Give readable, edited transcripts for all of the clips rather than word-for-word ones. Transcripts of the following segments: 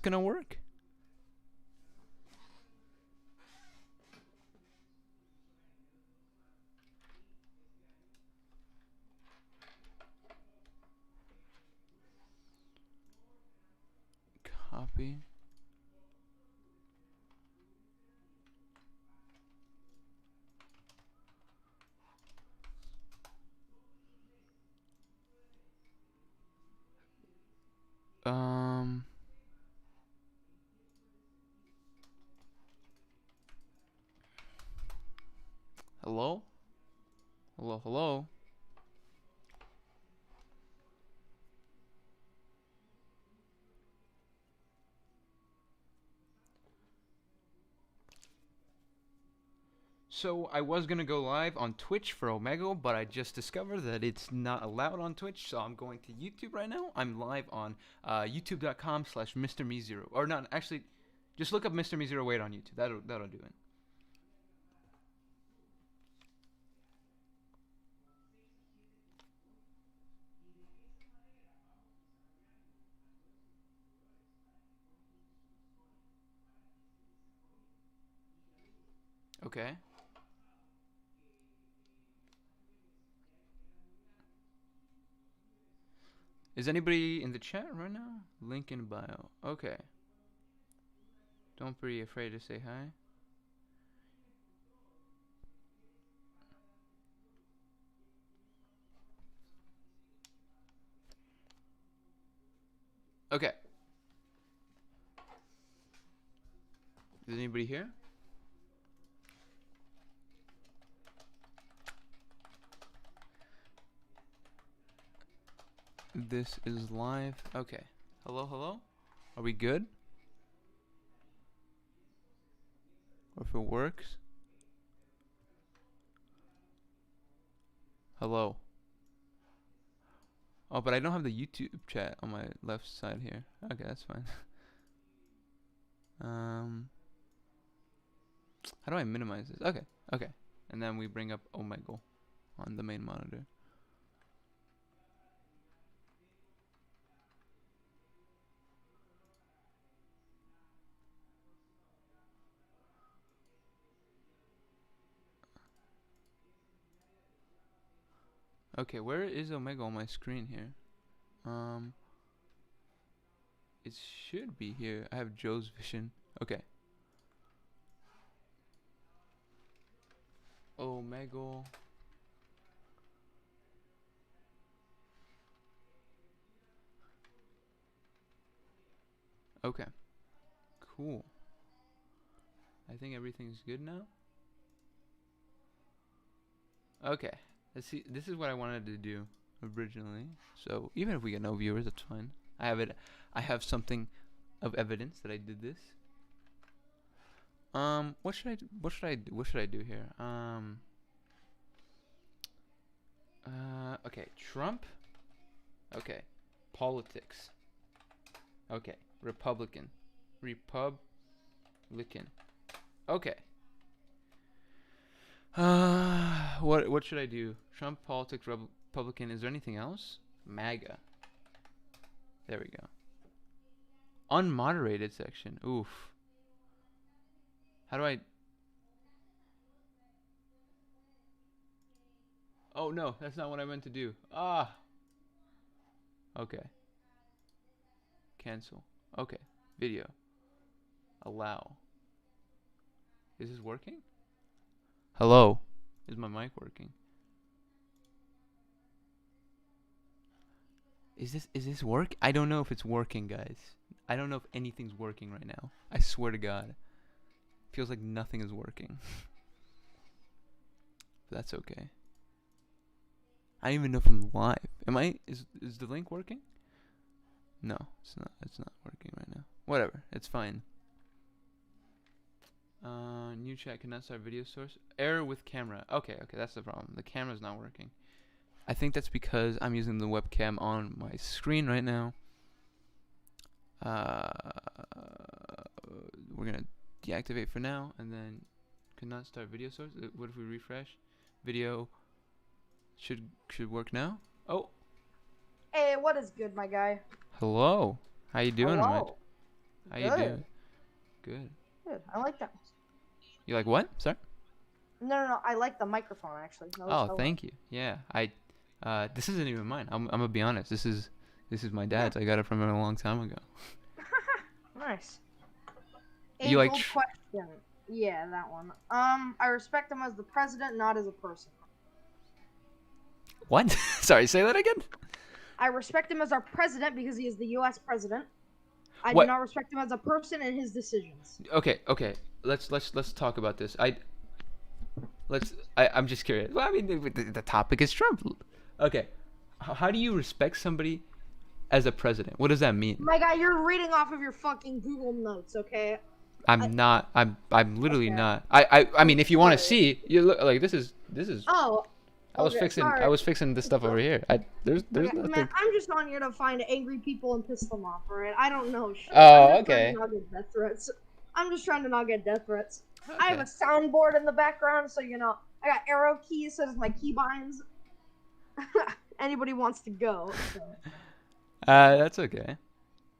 gonna work? Copy. Um. Hello? Hello, hello? So I was gonna go live on Twitch for Omegle, but I just discovered that it's not allowed on Twitch, so I'm going to YouTube right now. I'm live on youtube.com/MrMe0. Or not, actually, just look up Mr. Me08 on YouTube. That'll do it. Okay. Is anybody in the chat right now? Link in bio. Okay. Don't be afraid to say hi. Okay. Is anybody here? This is live. Okay. Hello, hello? Are we good? Or if it works? Hello. Oh, but I don't have the YouTube chat on my left side here. Okay, that's fine. How do I minimize this? Okay, okay. And then we bring up omegle on the main monitor. Okay, where is Omega on my screen here? It should be here. I have Joe's vision. Okay. Omegle. Okay. Cool. I think everything's good now. Okay. Let's see. This is what I wanted to do originally. So even if we get no viewers, that's fine. I have it. I have something of evidence that I did this. What should I do? What should I do? What should I do here? Okay, Trump. Okay, politics. Okay, Republican. Republican. Okay. What should I do? Trump, politics, Republican. Is there anything else? MAGA. There we go. Unmoderated section. Oof. How do I? Oh no, that's not what I meant to do. Ah. Okay. Cancel. Okay. Video. Allow. Is this working? Hello. Is my mic working? Is this work? I don't know if it's working, guys. I don't know if anything's working right now. I swear to God. Feels like nothing is working. But that's okay. I don't even know if I'm live. Am I? Is the link working? No, it's not. It's not working right now. Whatever. It's fine. New chat cannot start video source. Error with camera. Okay, that's the problem. The camera's not working. I think that's because I'm using the webcam on my screen right now. We're gonna deactivate for now, and then cannot start video source. What if we refresh? Video should work now. Oh. Hey, what is good, my guy? Hello. How you doing, Hello. How you doing? Good. Good. I like that. You like what? Sorry? No. I like the microphone actually. Oh, thank you. Yeah. This isn't even mine. I'm gonna be honest. This is my dad's. I got it from him a long time ago. Nice. You like question. Yeah, that one. I respect him as the president, not as a person. What? Sorry, say that again? I respect him as our president because he is the U.S. president. I What? do not respect him as a person and his decisions. Okay. Let's talk about this. I'm just curious. Well, I mean, the topic is Trump. Okay. How do you respect somebody as a president? What does that mean? My guy, you're reading off of your fucking Google Notes, okay? I'm not. I'm literally Okay. not. I mean, if you want to see, you look like this is. Oh. I was fixing this stuff over here. There's Okay, nothing. man, I'm just on here to find angry people and piss them off, alright? I don't know shit. Oh, I'm just okay. trying to not get death threats. I'm just trying to not get death threats. I have a Okay. soundboard in the background, so I got arrow keys, so there's my keybinds. Anybody wants to go. So. That's okay.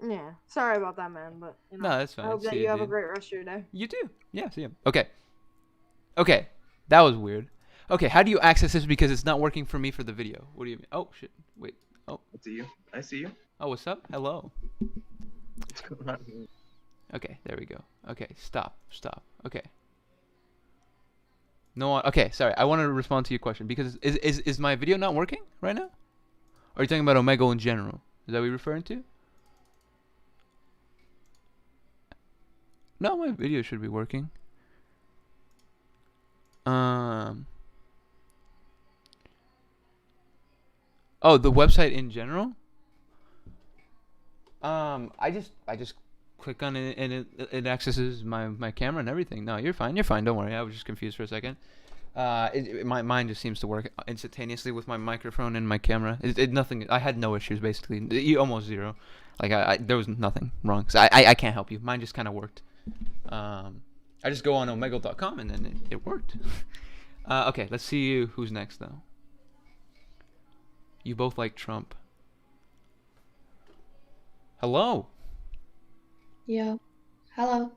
Yeah, sorry about that, man, but No, that's fine. I hope that See you ya, have a dude. great rest of your day. You do. Yeah, see him. Okay. That was weird. Okay, how do you access this because it's not working for me for the video? What do you mean? Oh shit. Wait. Oh. I see you. I see you. Oh, what's up? Hello. What's going on? Okay, there we go. Okay, stop. Okay. No, okay, sorry. I want to respond to your question because is my video not working right now? Or are you talking about omegle in general? Is that what you're referring to? No, my video should be working. Oh, the website in general? I just click on it and it accesses my camera and everything. No, you're fine. Don't worry. I was just confused for a second. My mind just seems to work instantaneously with my microphone and my camera. Nothing. I had no issues basically. Almost zero. Like there was nothing wrong. So I can't help you. Mine just kind of worked. I just go on omegle.com and then it worked. Okay, let's see who's next though. You both like Trump. Hello. Yeah. Hello.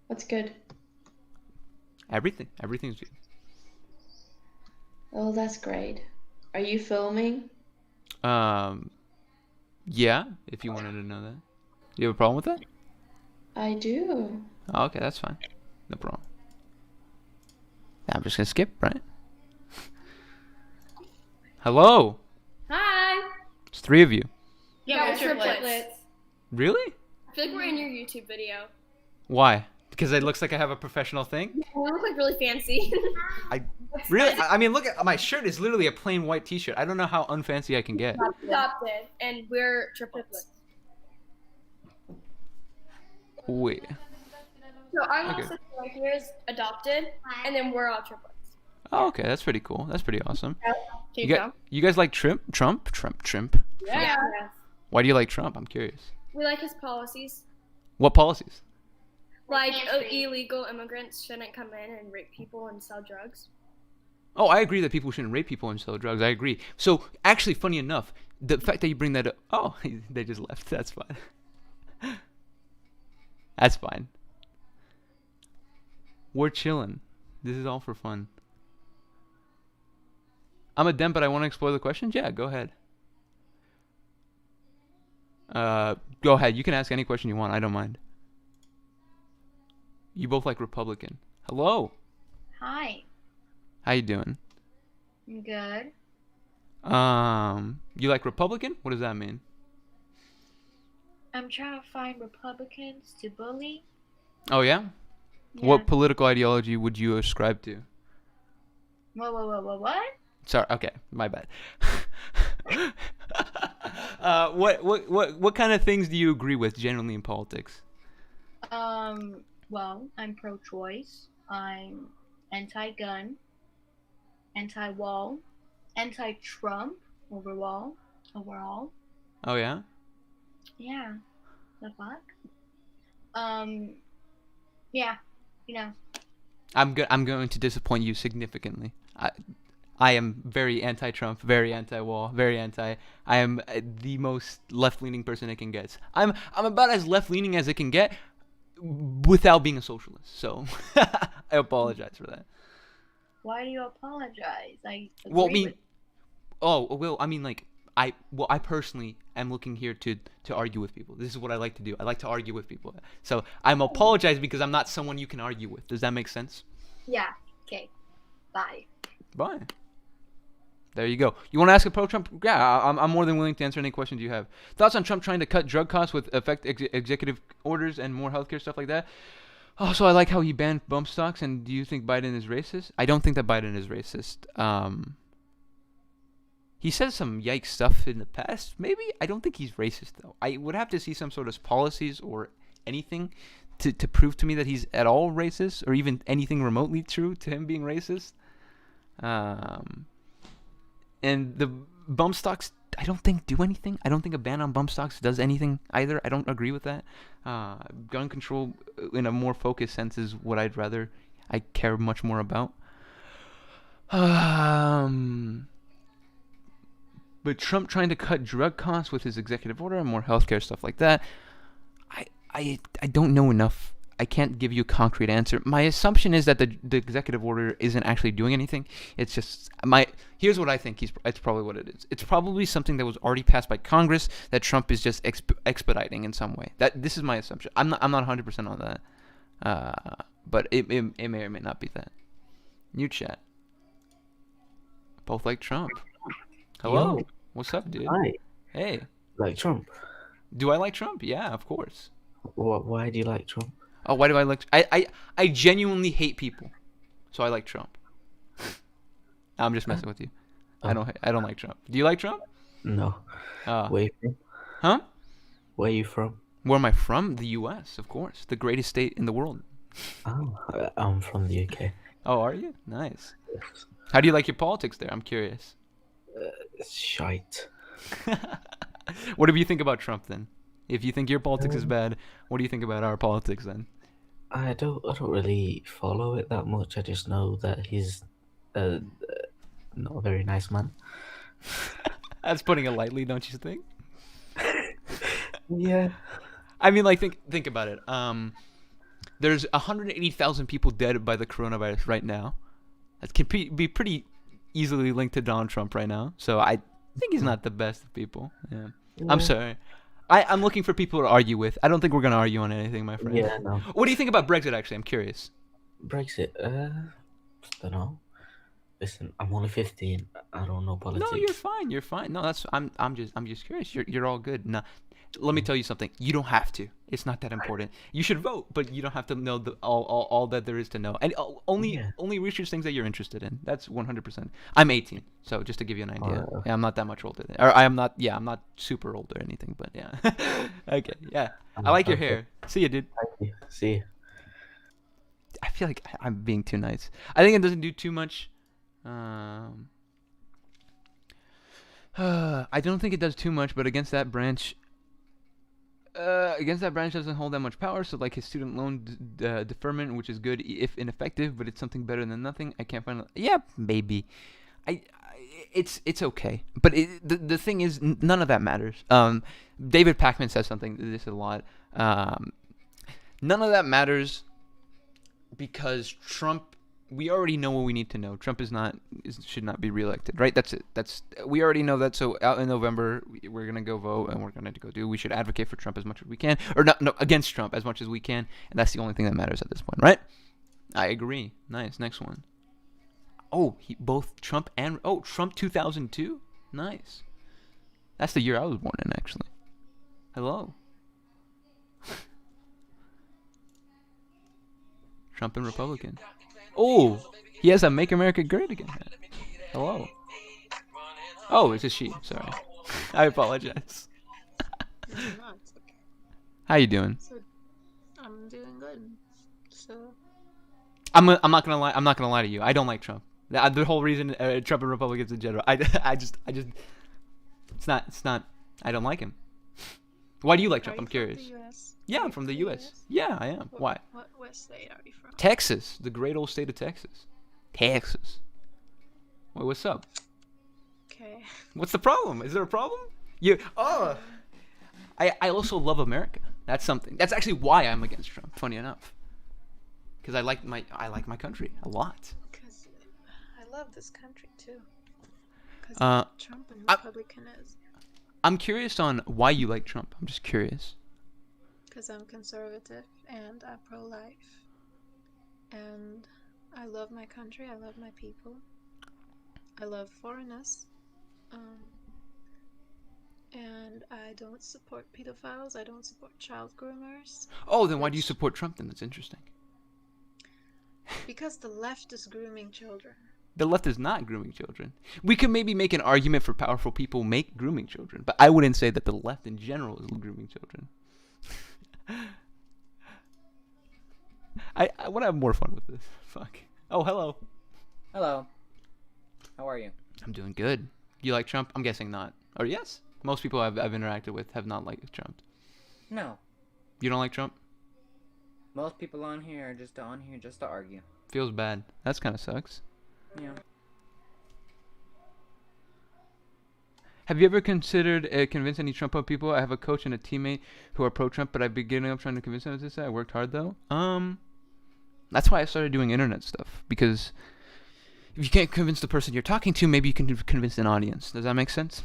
What's good? Everything's good. Oh, that's great. Are you filming? Yeah, if you wanted to know that. You have a problem with that? I do. Oh, okay, that's fine. No problem. I'm just gonna skip, right? Hello. Hi. It's three of you. Yeah, we're triplets. Really? I feel like we're in your YouTube video. Why? Because it looks like I have a professional thing? We look like really fancy. Really? I mean, look at my shirt is literally a plain white t-shirt. I don't know how unfancy I can get. Adopted, and we're triplets. Wait. So our little Okay. sister right here is adopted, and then we're all triplets. Oh, okay, that's pretty cool. That's pretty awesome. Can You guys like Trump? Yeah. Why do you like Trump? I'm curious. We like his policies. What policies? Like illegal immigrants shouldn't come in and rape people and sell drugs. Oh, I agree that people shouldn't rape people and sell drugs. I agree. So, actually, funny enough, the fact that you bring that up... Oh, they just left. That's fine. That's fine. We're chilling. This is all for fun. I'm a dem, but I want to explore the questions? Yeah, go ahead. Go ahead. You can ask any question you want. I don't mind. You both like Republican. Hello. Hi. How you doing? I'm good. You like Republican? What does that mean? I'm trying to find Republicans to bully. Oh, yeah? Yeah. What political ideology would you ascribe to? What? Sorry. Okay, my bad. What kind of things do you agree with generally in politics? Well, I'm pro-choice. I'm anti-gun, anti-wall, anti-Trump overall. Oh yeah. Yeah. The fuck? Yeah. You know. I'm going to disappoint you significantly. I am very anti-Trump, very anti-wall, very anti. I am the most left-leaning person it can get. I'm about as left-leaning as it can get. without being a socialist. So I apologize for that. Why do you apologize? I agree Well, I mean, with I personally am looking here to argue with people. This is what I like to do. I like to argue with people. So I'm apologizing because I'm not someone you can argue with. Does that make sense? Yeah. Okay. Bye. Bye. There you go. You want to ask a pro-Trump? Yeah, I'm more than willing to answer any questions you have. Thoughts on Trump trying to cut drug costs with executive orders and more healthcare stuff like that? Also, I like how he banned bump stocks. And do you think Biden is racist? I don't think that Biden is racist. He said some yikes stuff in the past. Maybe. I don't think he's racist, though. I would have to see some sort of policies or anything to prove to me that he's at all racist or even anything remotely true to him being racist. And the bump stocks, I don't think do anything. I don't think a ban on bump stocks does anything either. I don't agree with that. Gun control in a more focused sense is what I care much more about. But Trump trying to cut drug costs with his executive order and more healthcare stuff like that, I don't know enough. I can't give you a concrete answer. My assumption is that the executive order isn't actually doing anything. It's just here's what I think it's probably what it is. It's probably something that was already passed by Congress that Trump is just expediting in some way. This is my assumption. I'm not 100% on that. But it may or may not be that. New chat. Both like Trump. Hello. Yo. What's up, dude? Hi. Hey. Like Trump? Do I like Trump? Yeah, of course. Why do you like Trump? Oh, why do I like? I genuinely hate people, so I like Trump. I'm just messing with you. I don't like Trump. Do you like Trump? No. Where you from? Huh? Where you from? Where am I from? The U.S., of course, the greatest state in the world. Oh, I'm from the UK. Oh, are you? Nice. Yes. How do you like your politics there? I'm curious. It's shite. What do you think about Trump then? If you think your politics is bad, what do you think about our politics then? I don't really follow it that much. I just know that he's not a very nice man. That's putting it lightly, don't you think? Yeah. I mean, like, think about it. There's 180,000 people dead by the coronavirus right now. That can be pretty easily linked to Donald Trump right now. So I think he's not the best of people. Yeah. I'm sorry. I'm looking for people to argue with. I don't think we're going to argue on anything, my friend. Yeah, no. What do you think about Brexit, actually? I'm curious. Brexit? Don't know. Listen, I'm only 15. I don't know politics. No, you're fine. You're fine. No, I'm just curious. You're all good. No, let me tell you something. You don't have to. It's not that important. You should vote, but you don't have to know all that there is to know. And only research things that you're interested in. That's 100%. I'm 18, so just to give you an idea. Yeah, I'm not that much older. I'm not super old or anything, but yeah. Okay, yeah. I like your hair. See you, dude. Thank you. See you. I feel like I'm being too nice. I think it doesn't do too much. I don't think it does too much, but against that branch doesn't hold that much power. So like his student loan deferment, which is good if ineffective, but it's something better than nothing. I can't find. Yeah, maybe. It's okay, but the thing is, none of that matters. David Pakman says something this a lot. None of that matters because Trump. We already know what we need to know. Trump should not be reelected, right? That's it. We already know that. So out in November, we're gonna go vote and we're gonna go do. We should advocate for Trump as much as we can, or no, against Trump as much as we can, and that's the only thing that matters at this point, right? I agree. Nice. Next one. Oh, both Trump and Trump 2002. Nice. That's the year I was born in, actually. Hello. Trump and Republican. Oh, he has a "Make America Great Again" hat. Hello. Oh, it's a she. Sorry. I apologize. No, it's okay. How you doing? So, I'm doing good. So, I'm not gonna lie. I'm not gonna lie to you. I don't like Trump. The whole reason Trump and Republicans in general. I just. It's not. I don't like him. Why do you like Trump? I'm curious. From the US? Yeah, I'm from the U.S. Yeah, I am. Why? What state are you from? Texas, the great old state of Texas. Texas. Wait, what's up? Okay. What's the problem? Is there a problem? I also love America. That's something. That's actually why I'm against Trump. Funny enough, because I like my country a lot. Because I love this country too. Because Trump and I- Republican is. I'm curious on why you like Trump. I'm just curious. Because I'm conservative and I'm pro-life. And I love my country. I love my people. I love foreigners. And I don't support pedophiles. I don't support child groomers. Oh, then why do you support Trump then? That's interesting. Because the left is grooming children. The left is not grooming children. We could maybe make an argument for powerful people make grooming children, but I wouldn't say that the left in general is grooming children. I want to have more fun with this. Fuck. Oh, hello. Hello. How are you? I'm doing good. You like Trump? I'm guessing not. Or yes? Most people I've interacted with have not liked Trump. No. You don't like Trump? Most people on here are just on here just to argue. Feels bad. That's kind of sucks. Yeah. Have you ever considered convincing any Trump people? I have a coach and a teammate who are pro-Trump, but I've been getting up trying to convince them to this. I worked hard though. That's why I started doing internet stuff, because if you can't convince the person you're talking to, maybe you can convince an audience. Does that make sense?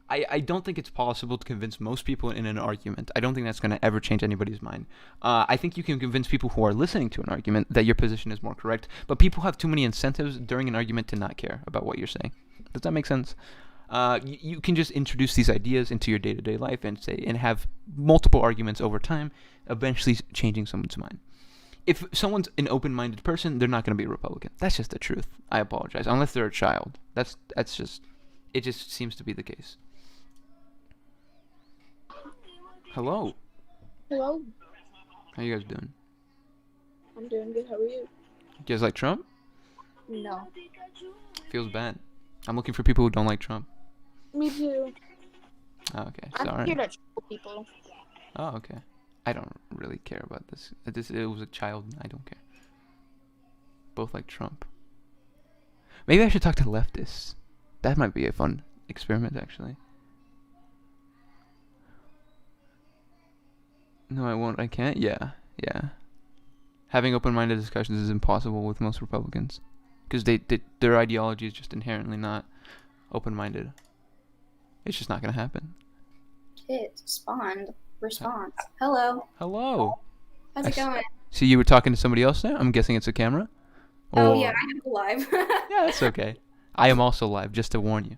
I don't think it's possible to convince most people in an argument. I don't think that's going to ever change anybody's mind. I think you can convince people who are listening to an argument that your position is more correct, but people have too many incentives during an argument to not care about what you're saying. Does that make sense? You can just introduce these ideas into your day-to-day life and have multiple arguments over time, eventually changing someone's mind. If someone's an open-minded person, they're not going to be a Republican. That's just the truth. I apologize. Unless they're a child. It just seems to be the case. Hello. Hello. How you guys doing? I'm doing good. How are you? You guys like Trump? No. Feels bad. I'm looking for people who don't like Trump. Me too. Oh, okay. I'm Sorry. here to troll people. Oh, okay. I don't really care about this. It was a child. I don't care. Both like Trump. Maybe I should talk to leftists. That might be a fun experiment, actually. No, I won't. I can't. Yeah. Having open-minded discussions is impossible with most Republicans, because their ideology is just inherently not open-minded. It's just not gonna happen. Kids, spawned. Response. Hello. Hello. How's it going? See, you were talking to somebody else there? I'm guessing it's a camera? Oh, Or- yeah, I am alive. Yeah, that's okay. I am also live, just to warn you.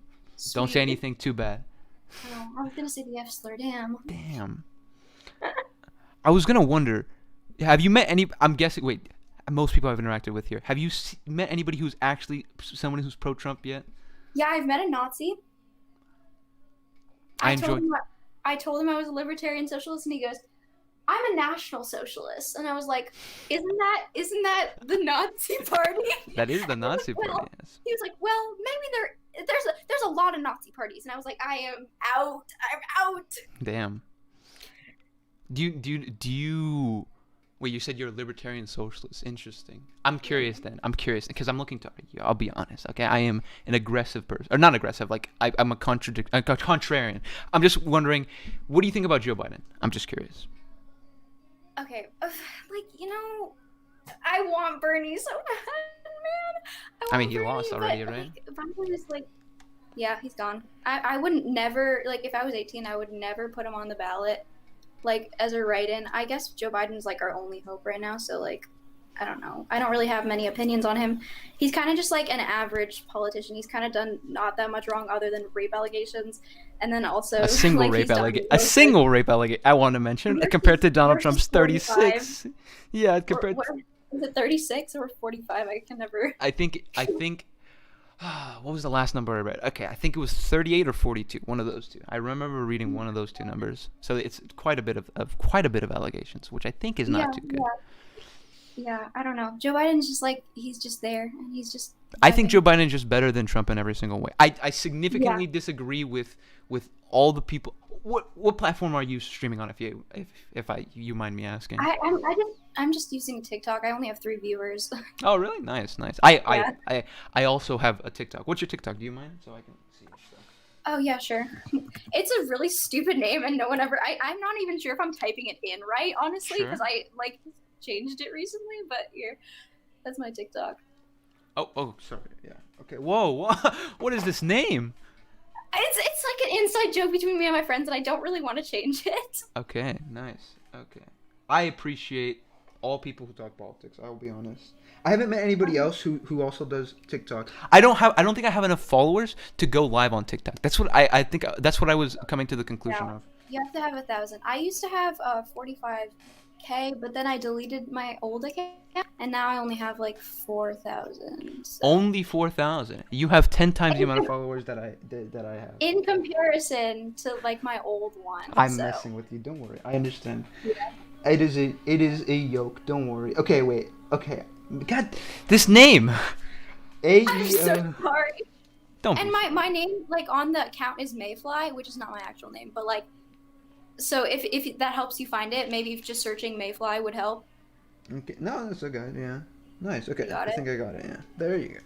Don't say Sweet. anything too bad. Oh, I was gonna say the F slur, damn. Damn. I was gonna wonder, have you met any? I'm guessing. Wait, most people I've interacted with here. Have you met anybody who's actually someone who's pro-Trump yet? Yeah, I've met a Nazi. I told enjoy. him I told him I was a libertarian socialist, and he goes, "I'm a national socialist," and I was like, "Isn't that the Nazi party?" That is the Nazi Well, party. Yes. He was like, "Well, maybe there's a lot of Nazi parties," and I was like, "I am out. I'm out." Damn. Do you? Wait, you said you're a libertarian socialist. Interesting. I'm curious then. I'm curious because I'm looking to argue. I'll be honest. Okay, I am an aggressive person, or not aggressive. Like I'm a contrarian. I'm just wondering, what do you think about Joe Biden? I'm just curious. Okay, I want Bernie so bad, man. I mean, want he lost already, but, right? Biden is yeah, he's gone. I wouldn't never, if I was 18, I would never put him on the ballot, as a write-in. I guess Joe Biden's, our only hope right now, so, I don't know. I don't really have many opinions on him. He's kind of just, an average politician. He's kind of done not that much wrong other than rape allegations, and then also... A single rape allegation. A single rape allegation. I want to mention, compared to Donald Trump's 36. Yeah, compared to... Is it 36 or 45? I can never... I think what was the last number I read? Okay, I think it was 38 or 42, one of those two. I remember reading one of those two numbers. So it's quite a bit of allegations, which I think is not too good. Yeah, I don't know. Joe Biden's just he's just there, and he's just... I think Joe Biden is just better than Trump in every single way. I significantly disagree with all the people. What platform are you streaming on? If you mind me asking? I'm just using TikTok. I only have 3 viewers. Oh, really? Nice. I also have a TikTok. What's your TikTok? Do you mind? So I can see your stuff. Oh yeah, sure. It's a really stupid name, and no one ever. I'm not even sure if I'm typing it in right, honestly, Sure. because I like changed it recently. But here, that's my TikTok. Oh, sorry. Yeah. Okay. Whoa. What is this name? It's like an inside joke between me and my friends, and I don't really want to change it. Okay. Nice. Okay. I appreciate all people who talk politics. I will be honest. I haven't met anybody else who also does TikTok. I don't think I have enough followers to go live on TikTok. That's what I think. That's what I was coming to the conclusion of. You have to have 1,000. I used to have 45K, but then I deleted my old account, and now I only have like 4,000. So. Only 4,000. You have 10 times the amount of followers that I have. In comparison to like my old one. I'm messing with you. Don't worry. I understand. Yeah. It is a yoke. Don't worry. Okay, wait. Okay. God, this name. I'm so sorry. Don't. And my name like on the account is Mayfly, which is not my actual name, but like, so if that helps you find it, maybe if just searching Mayfly would help. Okay. No, that's okay. Yeah. Nice. Okay. I think I got it. Yeah. There you go.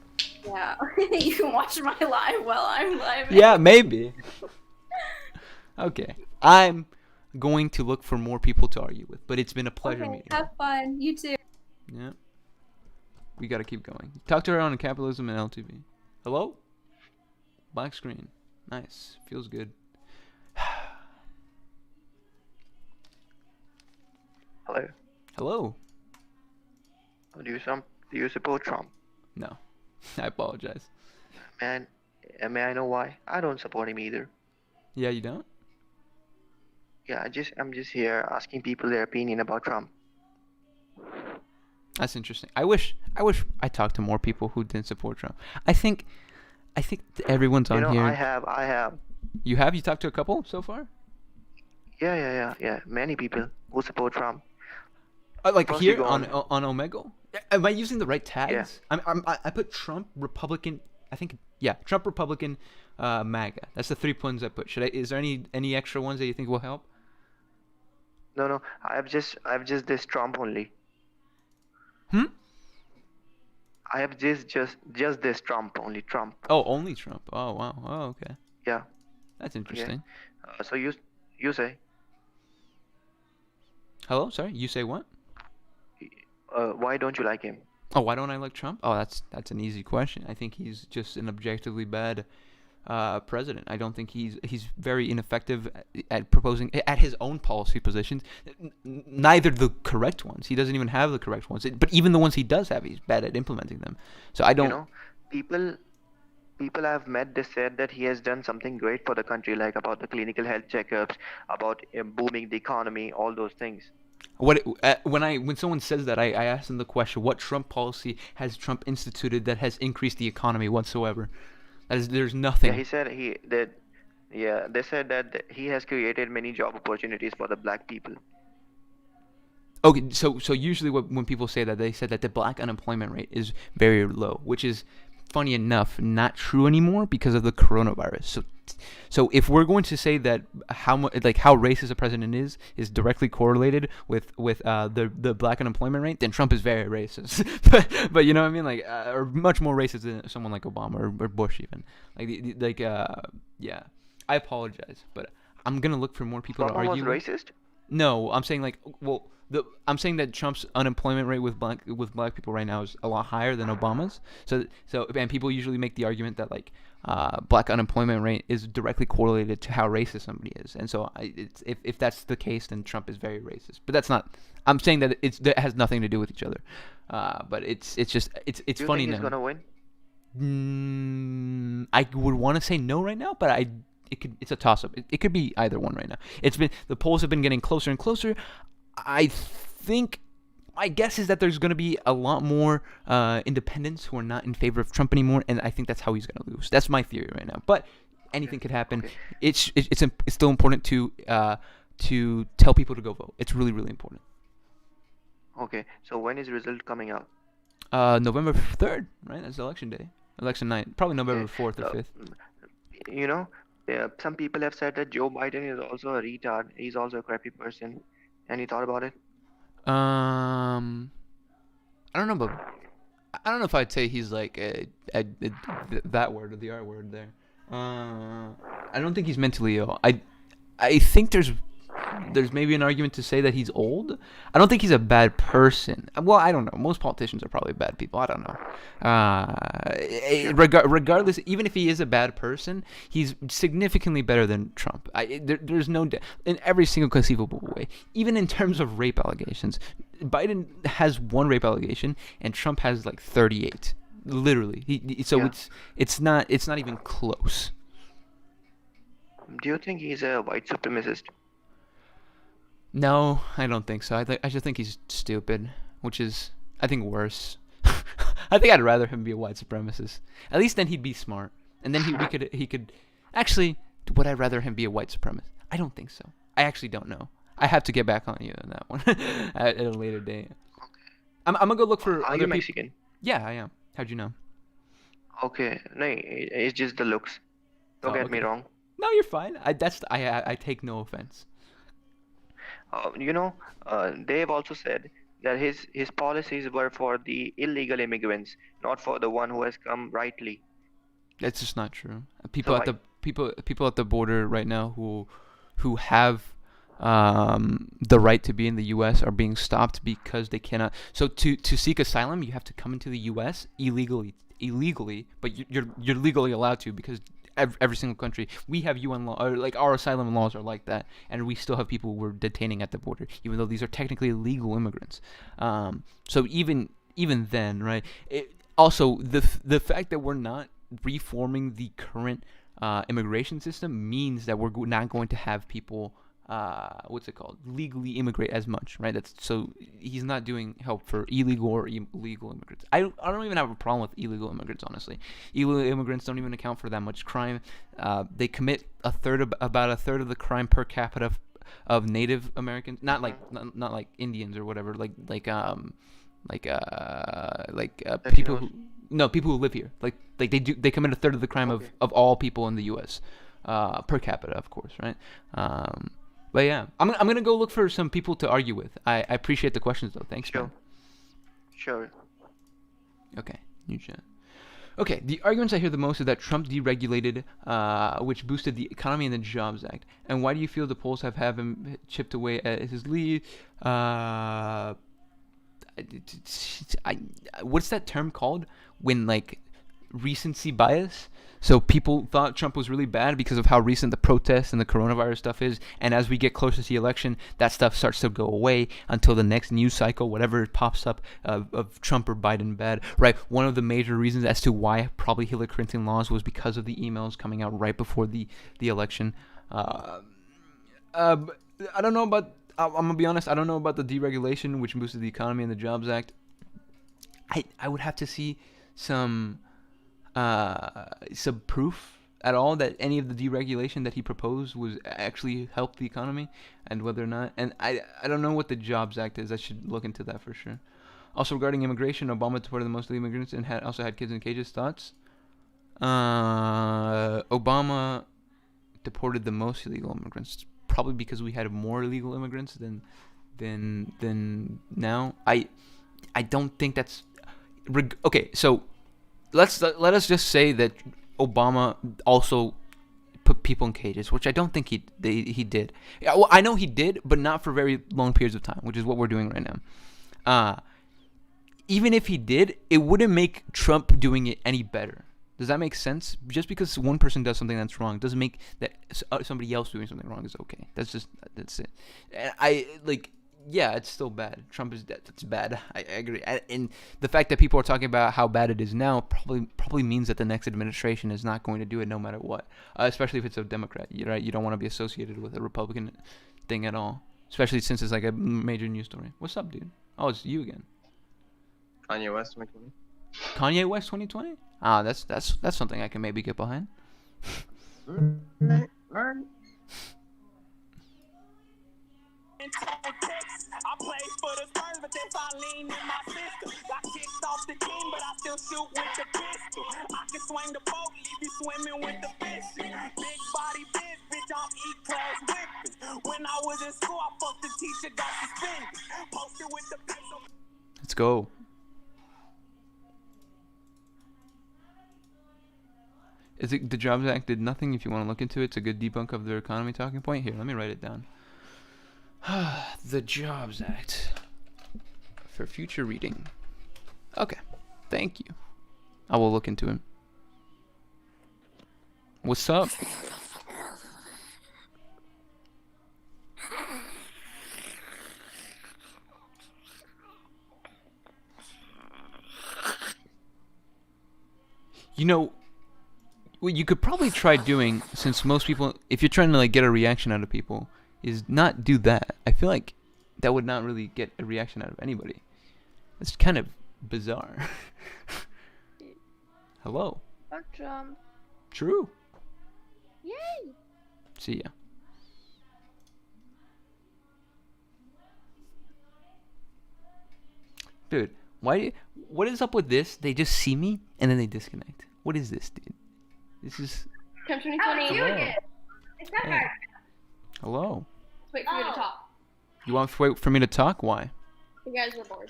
Yeah. You can watch my live while I'm live. Yeah, maybe. Okay. I'm going to look for more people to argue with, but it's been a pleasure meeting you. Have fun. You too. Yeah. We gotta keep going. Talk to her on capitalism and LTV. Hello? Black screen. Nice. Feels good. Hello. Hello? Do you support Trump? No. I apologize. Man, may I know why? I don't support him either. Yeah, you don't? Yeah, I'm just here asking people their opinion about Trump. That's interesting. I wish I talked to more people who didn't support Trump. I think everyone's on here. I have. You have? You talked to a couple so far? Yeah. Many people who support Trump. Like Plus here you go on omegle? Am I using the right tags? Yeah. I put Trump Republican. I think Trump Republican, MAGA. That's the 3 ones I put. Is there any extra ones that you think will help? No. I've just this Trump only. I have just this Trump only. Trump. Oh, only Trump. Oh wow. Oh okay. Yeah. That's interesting. So you say. Hello. Sorry. You say what? Why don't you like him? Oh, why don't I like Trump? Oh, that's an easy question. I think he's just an objectively bad president. I don't think he's very ineffective at proposing at his own policy positions. Neither the correct ones. He doesn't even have the correct ones. But even the ones he does have, he's bad at implementing them. So I don't. People I've met, they said that he has done something great for the country, like about the clinical health checkups, about booming the economy, all those things. When someone says that, I ask them the question: what Trump policy has Trump instituted that has increased the economy whatsoever? There's nothing. Yeah, they said that he has created many job opportunities for the black people. Okay, so usually when people say that, they said that the black unemployment rate is very low, which is, funny enough, not true anymore because of the coronavirus. So if we're going to say that how racist a president is directly correlated with the black unemployment rate, then Trump is very racist. but you know what I mean, or much more racist than someone like Obama or Bush even. Yeah. I apologize, but I'm gonna look for more people to argue. Obama was racist? No, I'm saying I'm saying that Trump's unemployment rate with black people right now is a lot higher than Obama's. So and people usually make the argument that black unemployment rate is directly correlated to how racist somebody is. And so if that's the case, then Trump is very racist. But that's not. I'm saying that that has nothing to do with each other. But it's just it's Do you funny think he's now. gonna win? I would want to say no right now, but it's a toss up. It could be either one right now. The polls have been getting closer and closer. I think my guess is that there's going to be a lot more independents who are not in favor of Trump anymore, and I think that's how he's going to lose. That's my theory right now. But anything could happen. Okay. It's still important to tell people to go vote. It's really, really important. Okay, so when is result coming out? November 3rd, right? That's election day. Election night. Probably November 4th or 5th. Some people have said that Joe Biden is also a retard. He's also a crappy person. Any thought about it? I don't know, but I don't know if I'd say he's like that word or the R word there. I don't think he's mentally ill. I think there's maybe an argument to say that he's old. I don't think he's a bad person. Well, I don't know. Most politicians are probably bad people. I don't know. Regardless, even if he is a bad person, he's significantly better than Trump. There's no in every single conceivable way. Even in terms of rape allegations, Biden has one rape allegation and Trump has like 38. Literally. It's not even close. Do you think he's a white supremacist? No, I don't think so. I just think he's stupid, which is, I think, worse. I think I'd rather him be a white supremacist. At least then he'd be smart, and then he could. Actually, would I rather him be a white supremacist? I don't think so. I actually don't know. I have to get back on you on that one at a later date. I'm gonna go look for. Are you Mexican? Yeah, I am. How'd you know? Okay, no, it's just the looks. Don't get me wrong. No, you're fine. I take no offense. They've also said that his policies were for the illegal immigrants, not for the one who has come rightly. That's just not true. People at the border right now who have the right to be in the U.S. are being stopped because they cannot. So to seek asylum, you have to come into the U.S. illegally, but you're legally allowed to because every single country we have UN law, or like our asylum laws are like that, and we still have people we're detaining at the border, even though these are technically illegal immigrants. So even then, right? Also, the fact that we're not reforming the current immigration system means that we're not going to have people legally immigrate as much, right? So he's not doing help for illegal or illegal immigrants. I don't even have a problem with illegal immigrants, honestly. Illegal immigrants don't even account for that much crime. They commit about a third of the crime per capita of Native Americans, not like Indians or whatever, people who live here. They commit a third of the crime of all people in the U.S. Per capita, of course, right? But yeah, I'm gonna go look for some people to argue with. I appreciate the questions though. Thanks, man. Sure. Okay, new chat. Okay, the arguments I hear the most is that Trump deregulated, which boosted the economy and the Jobs Act. And why do you feel the polls have him chipped away at his lead? What's that term called? When recency bias? So people thought Trump was really bad because of how recent the protests and the coronavirus stuff is, and as we get closer to the election, that stuff starts to go away until the next news cycle, whatever pops up of Trump or Biden bad, right? One of the major reasons as to why probably Hillary Clinton lost was because of the emails coming out right before the election. I don't know about, I'm gonna be honest, I don't know about the deregulation, which boosted the economy and the Jobs Act. I would have to see some proof at all that any of the deregulation that he proposed was actually helped the economy, and whether or not, and I don't know what the Jobs Act is. I should look into that for sure. Also regarding immigration, Obama deported the most of the immigrants and also had kids in cages. Thoughts? Obama deported the most illegal immigrants, probably because we had more illegal immigrants than now. I don't think that's okay. So let us just say that Obama also put people in cages, which I don't think he did. Yeah, well, I know he did, but not for very long periods of time, which is what we're doing right now. Even if he did, it wouldn't make Trump doing it any better. Does that make sense? Just because one person does something that's wrong doesn't make that somebody else doing something wrong is okay. That's it. And yeah, it's still bad. Trump is dead. It's bad. I agree. And the fact that people are talking about how bad it is now probably means that the next administration is not going to do it no matter what. Especially if it's a Democrat, right? You don't want to be associated with a Republican thing at all. Especially since it's like a major news story. What's up, dude? Oh, it's you again. Kanye West 2020. Kanye West 2020? Ah, that's something I can maybe get behind. I played for the Spurs, but that's I lean in my system. Got kicked off the team, but I still shoot with the pistol. I can swing the boat, leave you swimming with the fish. Big body bitch, I'm E-class whipping. When I was in school, I fucked the teacher, got suspended. Posted with the pistol. Let's go. Is it the Jobs Act did nothing? If you want to look into it, it's a good debunk of their economy talking point. Here, let me write it down. The Jobs Act for future reading. Okay, thank you. I will look into it. What's up? You know, what you could probably try doing, since most people, if you're trying to like get a reaction out of people, is not do that. I feel like that would not really get a reaction out of anybody. It's kind of bizarre. Hello. Fuck Trump. True. Yay! See ya. Dude, what is up with this? They just see me and then they disconnect. What is this, dude? This is... Trump 2020. Hello. Hey. Hello. Wait for you to talk. You want to wait for me to talk? Why? You guys were bored.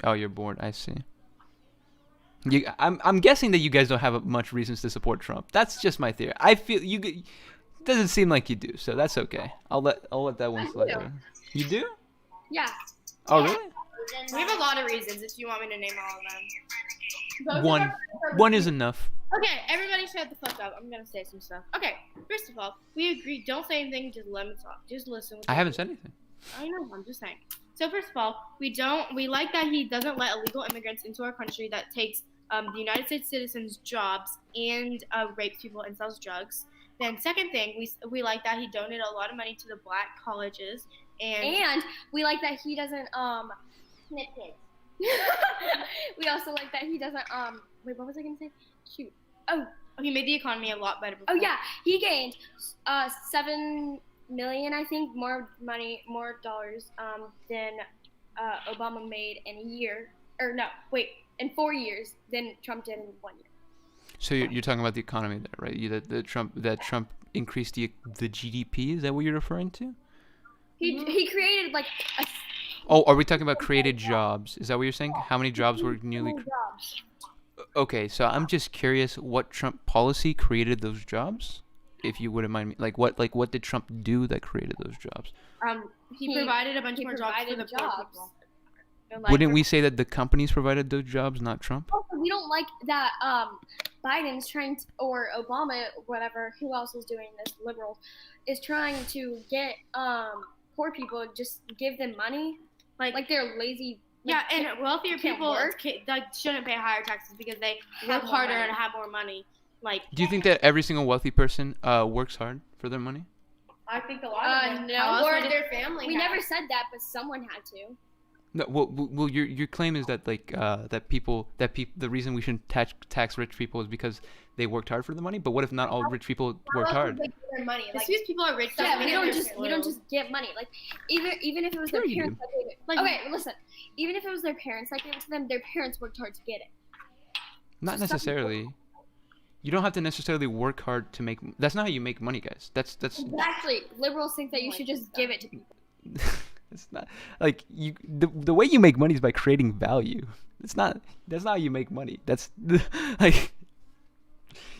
Oh, you're bored. I see. I'm guessing that you guys don't have much reasons to support Trump. That's just my theory. I feel you doesn't seem like you do, so that's okay. I'll let that one slide. You do? Yeah. Oh, really? We have a lot of reasons if you want me to name all of them. One is enough. Okay, everybody shut the fuck up. I'm gonna say some stuff. Okay, first of all, we agree. Don't say anything. Just let me talk. Just listen. I haven't said anything. I know. I'm just saying. So first of all, we like that he doesn't let illegal immigrants into our country that takes the United States citizens' jobs and rapes people and sells drugs. Then second thing, we like that he donated a lot of money to the black colleges, and we like that he doesn't snip kids. We also like that he doesn't wait, what was I gonna say? Shoot. Oh, he made the economy a lot better before. Oh yeah, he gained 7 million, I think, more dollars than Obama made in a year. Or no, wait, in 4 years than Trump did in 1 year. So you're talking about the economy there, right? That Trump increased the GDP. Is that what you're referring to? He created like a... Oh, are we talking about created jobs? Is that what you're saying? How many jobs were newly? jobs. Okay, so I'm just curious what Trump policy created those jobs. If you wouldn't mind me, what did Trump do that created those jobs? He provided a bunch more jobs for the poor people. Wouldn't we say that the companies provided those jobs, not Trump? We don't like that Biden's trying to, or Obama, whatever, who else is doing this, liberals, is trying to get poor people, just give them money. Like they're lazy. Yeah, and wealthier people shouldn't pay higher taxes because they work harder and have more money. Do you think that every single wealthy person works hard for their money? I think a lot of them. No, or their family. We never said that, but someone had to. No, well, your claim is that the reason we shouldn't tax rich people is because they worked hard for the money. But what if not all rich people worked hard? Their money. As soon as people are rich, yeah, we don't just get money. Like even if it was their parents that gave it. Okay, listen. Even if it was their parents that gave it to them, their parents worked hard to get it. Not necessarily. You don't have to necessarily work hard to make. That's not how you make money, guys. That's exactly. Liberals think that you should just give it to people. It's not like you. The way you make money is by creating value. That's not how you make money. That's like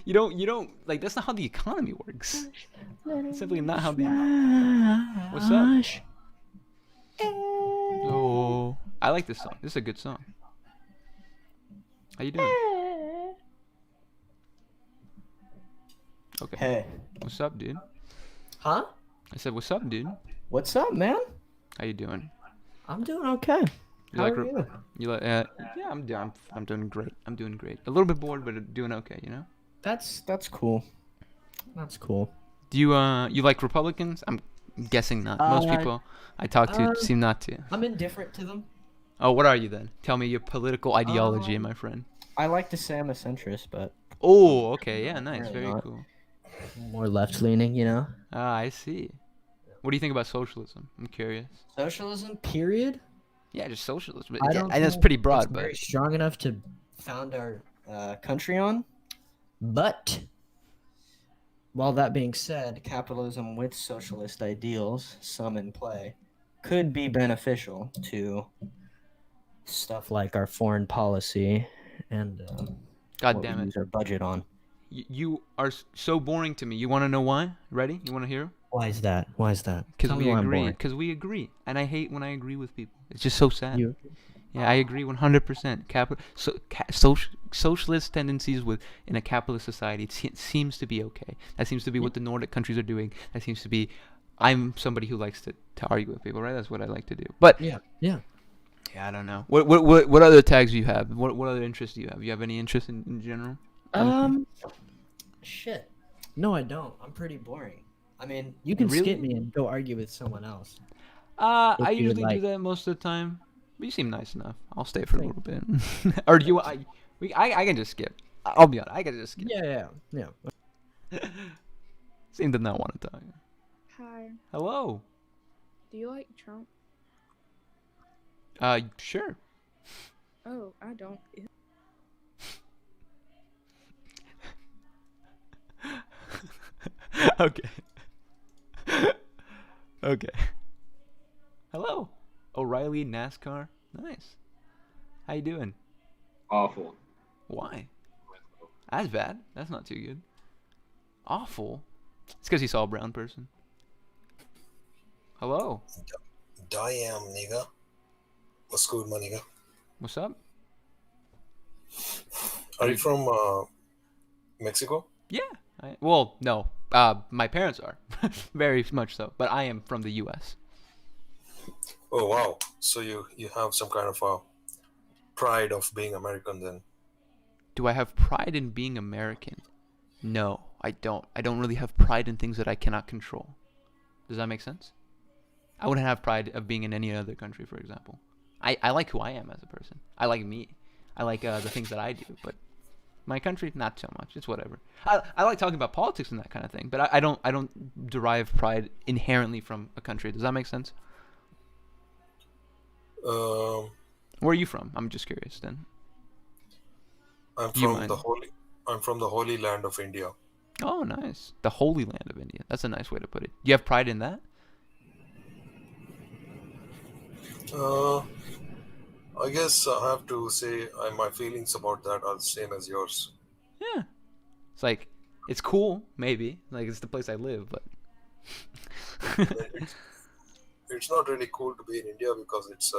you don't like. That's not how the economy works. It's simply not how the. What's up? Oh, I like this song. This is a good song. How you doing? Okay. Hey. What's up, dude? Huh? I said, what's up, dude? What's up, man? How you doing? I'm doing okay. How are you? Yeah, I'm doing great. I'm doing great. A little bit bored, but doing okay, you know? That's cool. That's cool. Do you like Republicans? I'm guessing not. Most people I talk to seem not to. I'm indifferent to them. Oh, what are you then? Tell me your political ideology, my friend. I like to say I'm a centrist, but... Oh, okay. Yeah, nice. Really Very not. cool. More left-leaning, you know? Ah, I see. What do you think about socialism? I'm curious. Socialism, period? Yeah, just socialism. I don't and that's think pretty broad, it's but... very strong enough to found our country on. But, while that being said, capitalism with socialist ideals, some in play, could be beneficial to stuff like our foreign policy and God what damn we it. use our budget on. you are so boring to me. You want to know why? Ready? You want to hear? Why is that? Why is that? Because Tell me we why I'm agree. boring. Because we agree, and I hate when I agree with people. It's just so sad. You Yeah, I agree 100%. Socialist tendencies in a capitalist society seems to be okay. That seems to be what the Nordic countries are doing. That seems to be. I'm somebody who likes to argue with people, right? That's what I like to do. But yeah. Yeah, I don't know. What other tags do you have? What other interests do you have? You have any interest in general? Shit. No, I don't. I'm pretty boring. I mean, you can Really? skip me and go argue with someone else. I If you would usually do like. that most of the time. But you seem nice enough. I'll stay for a little bit. Or do you? I can just skip. I'll be honest. I can just skip. Yeah. Seem to not want to talk. Hi. Hello. Do you like Trump? Sure. Oh, I don't. Okay. Okay. Hello. O'Reilly NASCAR. Nice. How you doing? Awful. Why? That's bad. That's not too good. Awful. It's because you saw a brown person. Hello. Damn, nigga. What's good, my nigga? What's up? Are you from Mexico? Yeah. Well, no. My parents are. Very much so. But I am from the U.S. Oh, wow. So you have some kind of pride of being American then? Do I have pride in being American? No, I don't. I don't really have pride in things that I cannot control. Does that make sense? I wouldn't have pride of being in any other country, for example. I like who I am as a person. I like me. I like the things that I do, but my country, not so much. It's whatever. I like talking about politics and that kind of thing, but I don't derive pride inherently from a country. Does that make sense? Where are you from? I'm just curious then. I'm from the holy land of India. Oh, nice. The Holy Land of India. That's a nice way to put it. Do you have pride in that? I guess I have to say my feelings about that are the same as yours. Yeah. It's like, it's cool, maybe. Like, it's the place I live, but... It's not really cool to be in India because it's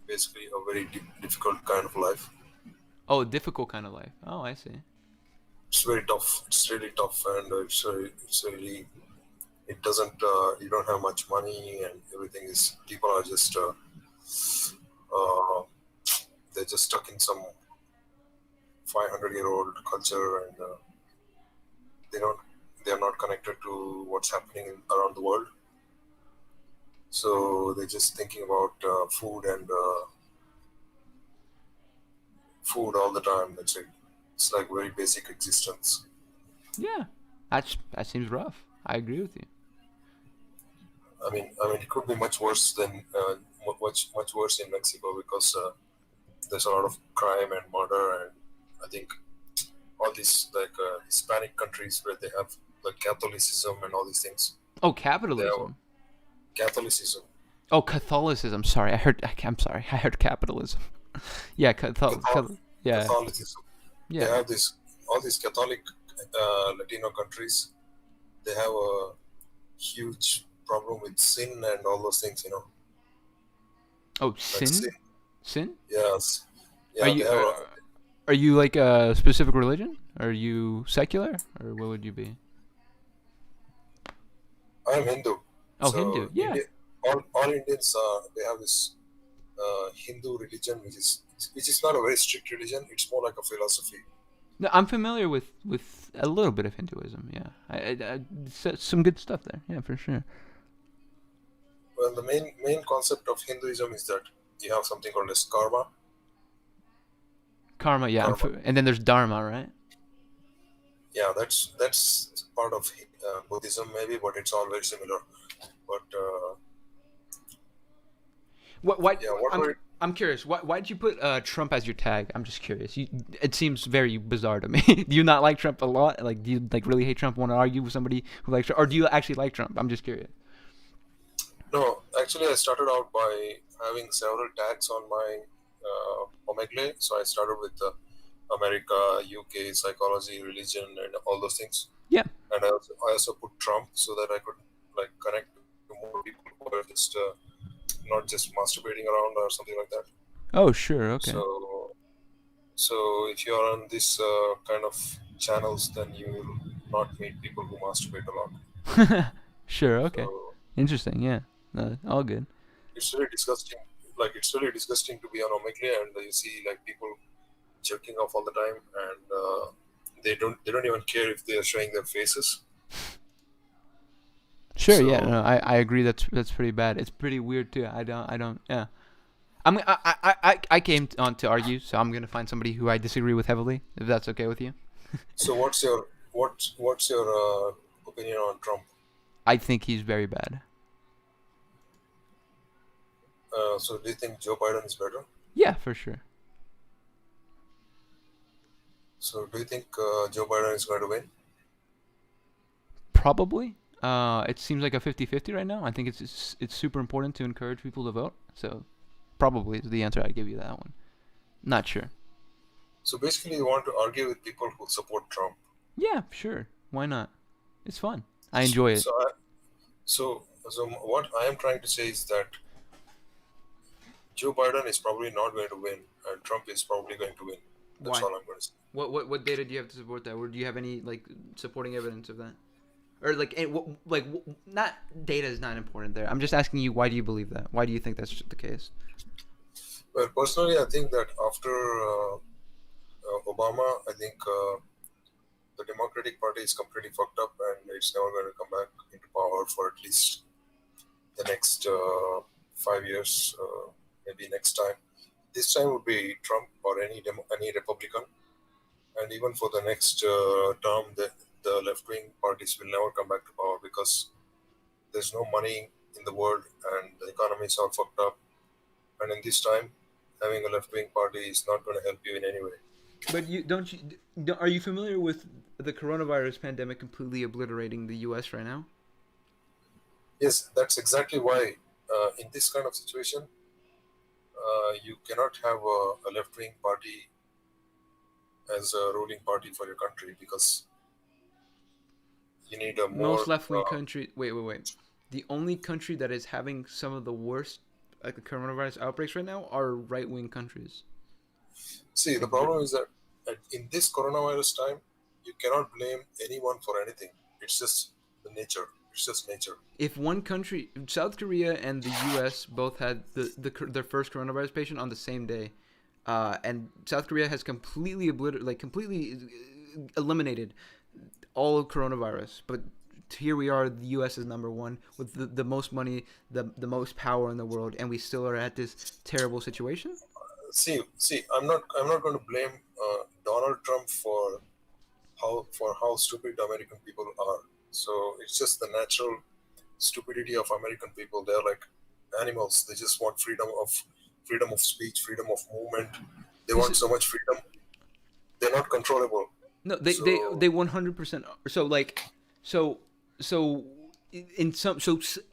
basically a very difficult kind of life. Oh, difficult kind of life. Oh, I see. It's very tough. It's really tough, and it's really. It doesn't. You don't have much money, and everything is. People are just. They're just stuck in some 500-year-old culture, and they're not connected to what's happening around the world. So they're just thinking about food and food all the time. That's it. It's like very basic existence. Yeah, that seems rough. I agree with you. I mean, it could be much worse than much worse in Mexico because there's a lot of crime and murder, and I think all these like Hispanic countries where they have like Catholicism and all these things. Oh, capitalism. Catholicism. Oh, Catholicism. Sorry, I'm sorry. I heard capitalism. Yeah, Catholicism. They have all these Catholic Latino countries. They have a huge problem with sin and all those things, you know. Oh, Like sin? Sin? Yes. Yeah. Are you like a specific religion? Are you secular, or what would you be? I'm Hindu. Oh, so Hindu. Yeah. All Indians they have this Hindu religion, which is not a very strict religion. It's more like a philosophy. No, I'm familiar with a little bit of Hinduism. Yeah, I some good stuff there. Yeah, for sure. Well, the main concept of Hinduism is that you have something called as karma. Karma, yeah. And then there's dharma, right? Yeah, that's part of Buddhism maybe, but it's all very similar. But I'm curious. Why did you put Trump as your tag? I'm just curious. It seems very bizarre to me. Do you not like Trump a lot? Like, do you like really hate Trump? Want to argue with somebody who likes Trump, or do you actually like Trump? I'm just curious. No, actually, I started out by having several tags on my omegle. So I started with America, UK, psychology, religion, and all those things. Yeah. And I also put Trump so that I could like connect to more people who are just not just masturbating around or something like that. Oh, sure. Okay. So if you're on this kind of channels, then you will not meet people who masturbate a lot. Sure. Okay. So Interesting. Yeah. All good. it's really disgusting. Like it's really disgusting to be on omegle and you see like people jerking off all the time, and they don't even care if they are showing their faces. Sure. Yeah. No, I agree. That's pretty bad. It's pretty weird too. I don't. Yeah. I came on to argue, so I'm gonna find somebody who I disagree with heavily, if that's okay with you. So what's your opinion on Trump? I think he's very bad. So do you think Joe Biden is better? Yeah, for sure. So do you think Joe Biden is going to win? Probably. It seems like a 50-50 right now. I think it's super important to encourage people to vote. So probably is the answer. I'd give you that one. Not sure. So basically, you want to argue with people who support Trump. Yeah, sure. Why not? It's fun. I enjoy it. So what I am trying to say is that Joe Biden is probably not going to win, and Trump is probably going to win. That's all I'm going to say. What data do you have to support that? Or do you have any like supporting evidence of that? Or not data is not important there. I'm just asking you, why do you believe that? Why do you think that's the case? Well, personally, I think that after Obama, I think the Democratic Party is completely fucked up, and it's never going to come back into power for at least the next 5 years, maybe next time. This time would be Trump or any Republican, and even for the next term, the left-wing parties will never come back to power because there's no money in the world and the economy is all fucked up. And in this time, having a left-wing party is not going to help you in any way. But are you familiar with the coronavirus pandemic completely obliterating the U.S. right now? Yes, that's exactly why in this kind of situation, you cannot have a left-wing party as a ruling party for your country because you need a more... Most left-wing country... Wait. The only country that is having some of the worst coronavirus outbreaks right now are right-wing countries. See, the problem is that in this coronavirus time, you cannot blame anyone for anything. It's just the nature. It's just nature. If one country, South Korea and the U.S. both had their first coronavirus patient on the same day, and South Korea has completely eliminated all of coronavirus, but here we are, the U.S. is number one with the most money, the most power in the world, and we still are at this terrible situation. See, I'm not going to blame Donald Trump for how stupid American people are. So it's just the natural stupidity of American people. They're like animals. They just want freedom of speech, freedom of movement. They want so much freedom. They're not controllable. No, they 100%.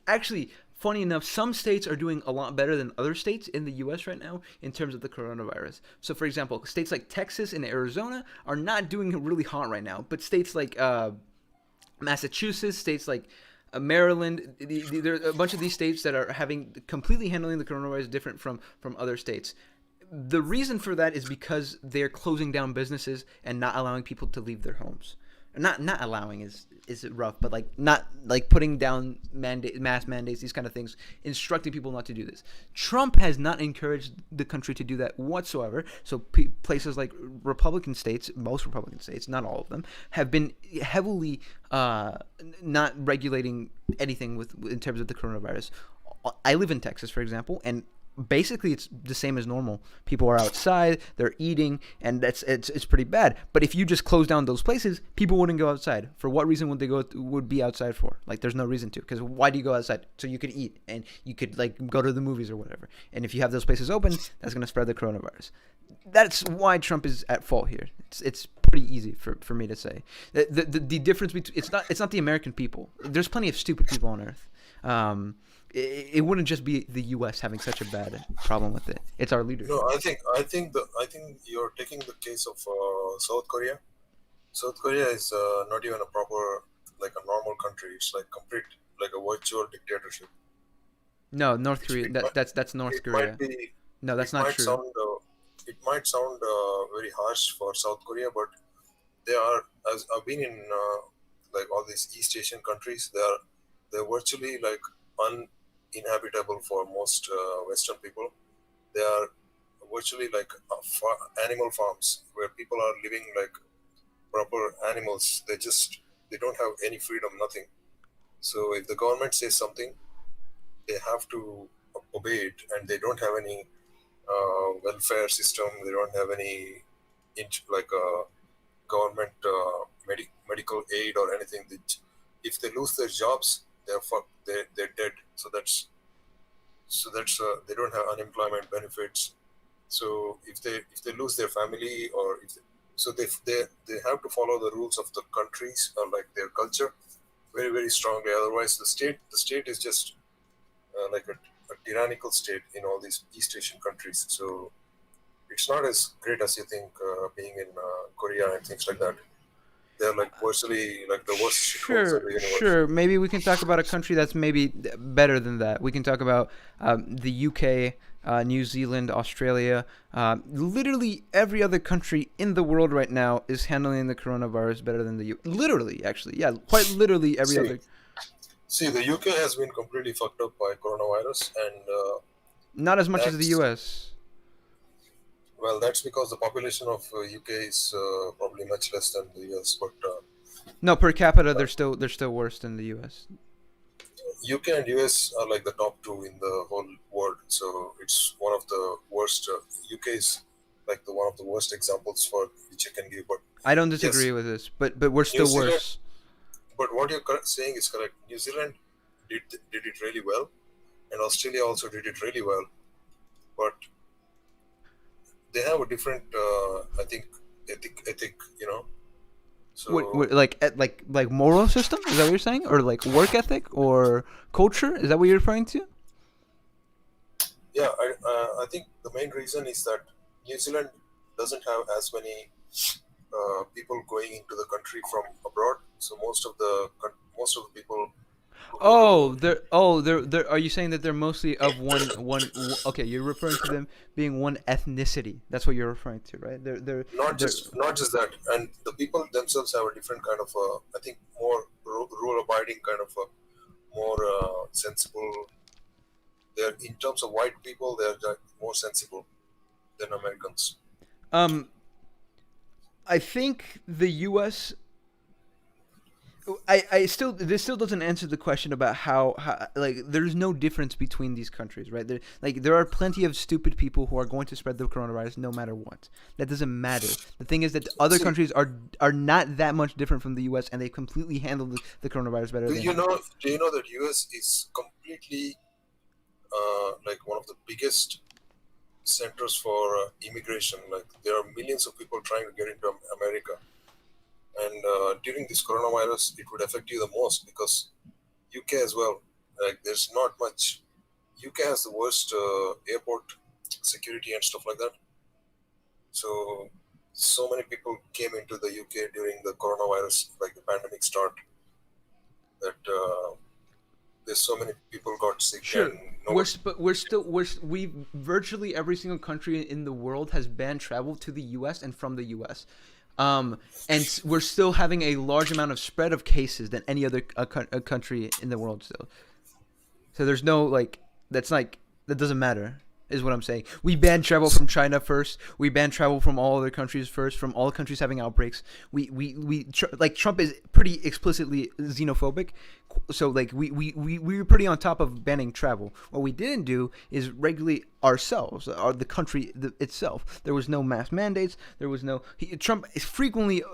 Actually, funny enough, some states are doing a lot better than other states in the U.S. right now in terms of the coronavirus. So, for example, states like Texas and Arizona are not doing really hot right now, but states like Massachusetts, states like Maryland, there are a bunch of these states that are completely handling the coronavirus different from other states. The reason for that is because they're closing down businesses and not allowing people to leave their homes. Not allowing is rough, but not putting down mass mandates, these kind of things, instructing people not to do this. Trump has not encouraged the country to do that whatsoever. So places like Republican states, most Republican states, not all of them, have been heavily not regulating anything in terms of the coronavirus. I live in Texas, for example, and basically it's the same as normal. People are outside, they're eating, and it's pretty bad. But if you just close down those places, people wouldn't go outside. For what reason would be outside for? There's no reason to, because why do you go outside? So you could eat and you could go to the movies or whatever. And if you have those places open, that's going to spread the coronavirus. That's why Trump is at fault here. It's pretty easy for me to say. The difference between it's not the American people. There's plenty of stupid people on earth. it wouldn't just be the U.S. having such a bad problem with it. It's our leadership. No, I think you're taking the case of South Korea. South Korea is not even a proper, like a normal country. It's like complete, like a virtual dictatorship. No, North Korea. That's North Korea. Might be, No, that's not true. It might sound very harsh for South Korea, but they are. As I've been in like all these East Asian countries, they're virtually like uninhabitable for most Western people. They are virtually like animal farms where people are living like proper animals. They don't have any freedom, nothing. So if the government says something, they have to obey it, and they don't have any welfare system. They don't have any like government medical aid or anything. If they lose their jobs, they're fucked. They're dead. So that's they don't have unemployment benefits. So if they lose their family, or so they have to follow the rules of the countries or like their culture very, very strongly. Otherwise, the state is just like a tyrannical state in all these East Asian countries. So it's not as great as you think, being in Korea and things like that. They're like virtually like the worst shitholes of the universe. Sure. Maybe we can talk about a country that's maybe better than that. We can talk about the UK, New Zealand, Australia. Literally every other country in the world right now is handling the coronavirus better than the U. Literally, actually, yeah, quite literally every other. See, the UK has been completely fucked up by coronavirus, and not as much as the US. Well, that's because the population of UK is probably much less than the US, but no, per capita they're still worse than the US. UK and US are like the top two in the whole world, so it's one of the worst. UK is like one of the worst examples for which I can give. But I don't disagree with this, but we're still worse. But what you're saying is correct. New Zealand did it really well, and Australia also did it really well, but they have a different, I think, ethic, you know. So like moral system? Is that what you're saying, or like work ethic or culture? Is that what you're referring to? Yeah, I think the main reason is that New Zealand doesn't have as many people going into the country from abroad. So most of the people. They're are you saying that they're mostly of one? Okay, you're referring to them being one ethnicity. That's what you're referring to, right? They're not just that, and the people themselves have a different kind of I think more rule-abiding kind of more sensible. They're in terms of white people, they're more sensible than Americans. I think the U.S. this still doesn't answer the question about how like there's no difference between these countries, right? There are plenty of stupid people who are going to spread the coronavirus no matter what. That doesn't matter. The thing is that other countries are not that much different from the U.S. and they completely handle the coronavirus better. Do you know that U.S. is completely like one of the biggest centers for immigration? Like there are millions of people trying to get into America. And during this coronavirus, it would affect you the most because UK as well. Like there's not much. UK has the worst airport security and stuff like that. So many people came into the UK during the coronavirus, like the pandemic start, that there's so many people got sick. Sure, and we virtually every single country in the world has banned travel to the U.S. and from the U.S. And we're still having a large amount of spread of cases than any other country in the world still. So there's no that doesn't matter, is what I'm saying. We banned travel from China first. We banned travel from all other countries first, from all countries having outbreaks. Trump is pretty explicitly xenophobic. So we were pretty on top of banning travel. What we didn't do is regulate ourselves, or the country itself. There was no mass mandates. There was no. Trump frequently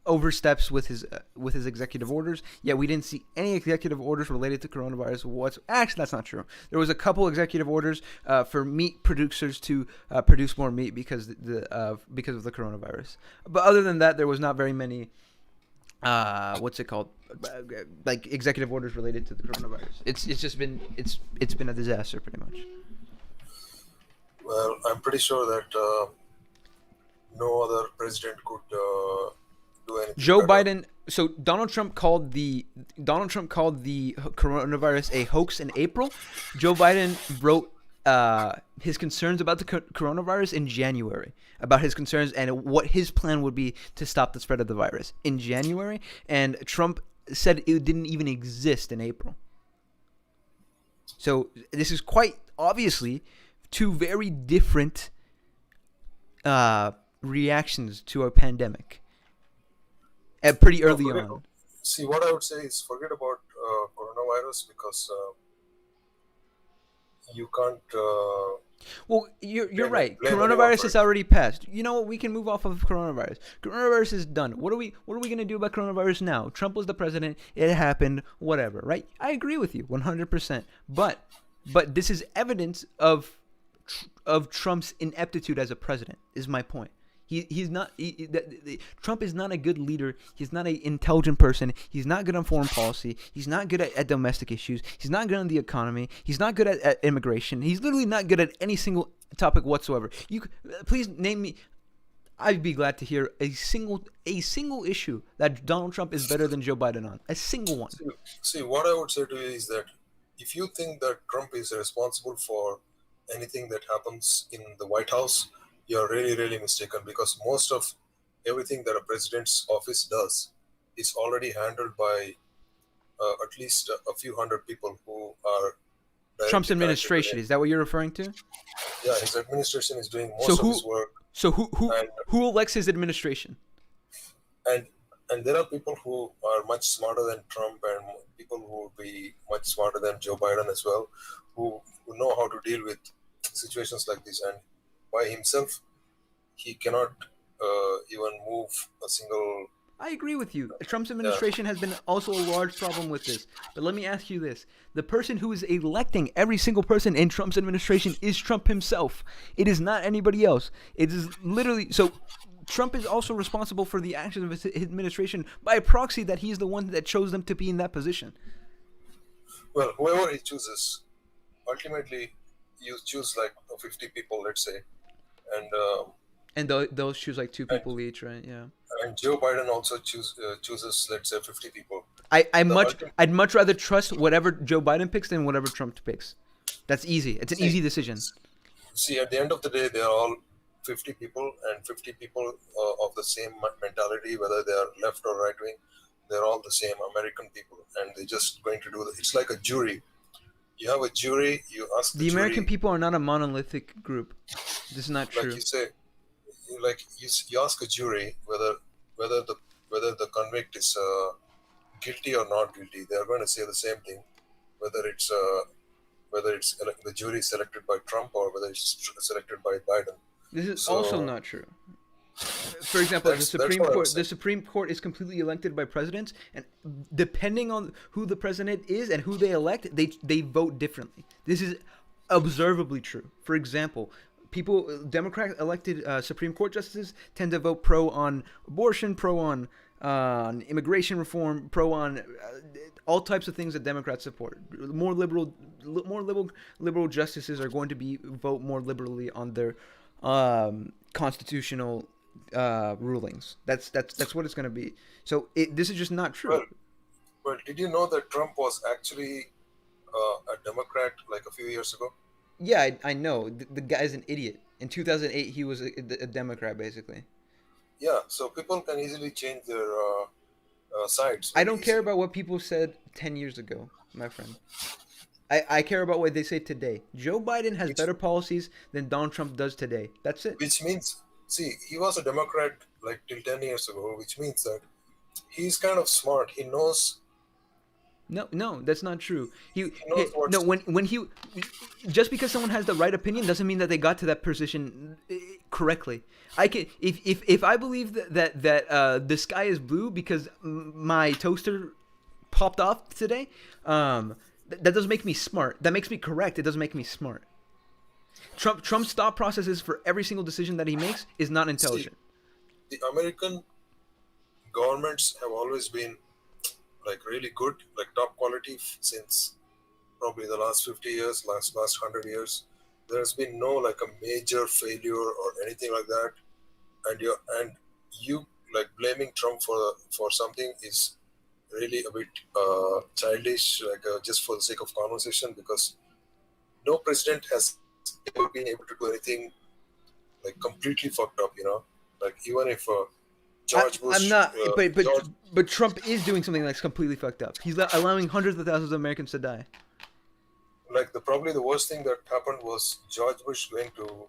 oversteps with his executive orders. Yet we didn't see any executive orders related to coronavirus. Actually, that's not true. There was a couple executive orders for meat producers to produce more meat because of the coronavirus. But other than that, there was not very many what's it called? Like executive orders related to the coronavirus. It's been a disaster pretty much. Well, I'm pretty sure that no other president could do anything. Joe better. Biden. So Donald Trump called the coronavirus a hoax in April. Joe Biden wrote his concerns about the coronavirus in January, about his concerns and what his plan would be to stop the spread of the virus in January. And Trump said it didn't even exist in April. So this is quite obviously two very different reactions to a pandemic. Pretty early on. See, what I would say is forget about coronavirus because you can't. Well, you're right. Coronavirus has already passed. You know what? We can move off of coronavirus. Coronavirus is done. What are we gonna do about coronavirus now? Trump was the president. It happened. Whatever. Right? I agree with you 100%. But this is evidence of Trump's ineptitude as a president. Is my point. He's not. Trump is not a good leader. He's not an intelligent person. He's not good on foreign policy. He's not good at domestic issues. He's not good on the economy. He's not good at immigration. He's literally not good at any single topic whatsoever. Please name me. I'd be glad to hear a single issue that Donald Trump is better than Joe Biden on. A single one. See, what I would say to you is that if you think that Trump is responsible for anything that happens in the White House, you're really, really mistaken, because most of everything that a president's office does is already handled by at least a few hundred people who are Trump's administration. Is that what you're referring to? Yeah, his administration is doing most of his work. So who elects his administration? And there are people who are much smarter than Trump, and people who will be much smarter than Joe Biden as well, who know how to deal with situations like this. And by himself, he cannot even move a single. I agree with you. Trump's administration has been also a large problem with this. But let me ask you this. The person who is electing every single person in Trump's administration is Trump himself. It is not anybody else. It is literally... So Trump is also responsible for the actions of his administration by proxy that he's the one that chose them to be in that position. Well, whoever he chooses, ultimately, you choose like 50 people, let's say. And those choose like 2 people each, right? Yeah. And Joe Biden also chooses, let's say, 50 people. I'd much rather trust whatever Joe Biden picks than whatever Trump picks. That's easy. It's an easy decision. See, at the end of the day, they are all 50 people, and 50 people of the same mentality, whether they are left or right wing. They're all the same American people, and they're just going to do it's like a jury. You have a jury. You ask the American jury, people are not a monolithic group. This is not true. Like you say, you ask a jury whether the convict is guilty or not guilty. They are going to say the same thing, whether it's the jury is selected by Trump or whether it's selected by Biden. This is also not true. For example, the Supreme Court is completely elected by presidents, and depending on who the president is and who they elect, they vote differently. This is observably true. For example, Democrat elected Supreme Court justices tend to vote pro on abortion, pro on immigration reform, pro on all types of things that Democrats support. More liberal justices are going to vote more liberally on their constitutional rulings. That's what it's going to be. So this is just not true. Well, did you know that Trump was actually a Democrat like a few years ago? Yeah, I know. The guy's an idiot. In 2008, he was a Democrat, basically. Yeah, so people can easily change their sides. I don't care about what people said 10 years ago, my friend. I care about what they say today. Joe Biden has better policies than Donald Trump does today. That's it. Which means, see, he was a Democrat like till 10 years ago, which means that he's kind of smart. He knows. No, that's not true. When he just because someone has the right opinion doesn't mean that they got to that position correctly. I can if I believe that the sky is blue because my toaster popped off today, that doesn't make me smart. That makes me correct. It doesn't make me smart. Trump's thought processes for every single decision that he makes is not intelligent. See, the American governments have always been like really good, like top quality since probably the last 50 years, last 100 years. There's been no like a major failure or anything like that. And you like blaming Trump for something is really a bit childish, like just for the sake of conversation, because no president has ever been able to do anything like completely fucked up, like even if George Bush, I'm not, George, but Trump is doing something that's completely fucked up. He's allowing hundreds of thousands of Americans to die. like probably the worst thing that happened was George Bush going to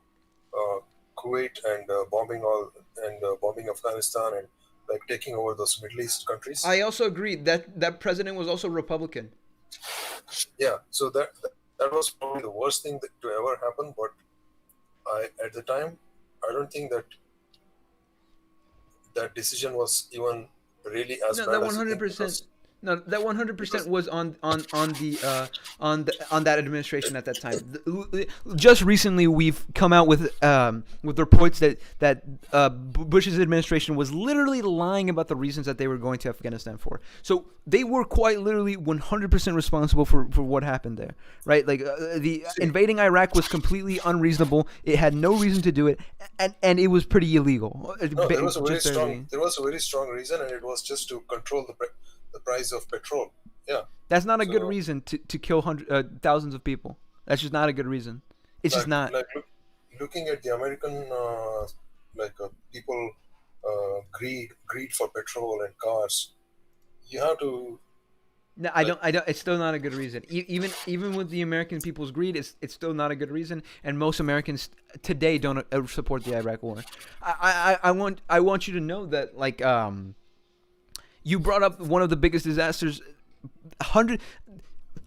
Kuwait and bombing Afghanistan and like taking over those Middle East countries. I also agree that president was also Republican. Yeah, so that was probably the worst thing to ever happen. But at the time, I don't think that decision was even really as bad as you think, because No, that 100% was on that administration at that time. Just recently, we've come out with reports that Bush's administration was literally lying about the reasons that they were going to Afghanistan for. So they were quite literally 100% responsible for what happened there, right? Like the invading Iraq was completely unreasonable. It had no reason to do it, and it was pretty illegal. No, there was a very strong reason, and it was just to control the price of petrol. Yeah. That's not a good reason to kill thousands of people. That's just not a good reason. It's just not. Like looking at the American people greed for petrol and cars, you have to. No, I don't. It's still not a good reason. Even with the American people's greed, it's still not a good reason. And most Americans today don't support the Iraq War. I want you to know that you brought up one of the biggest disasters.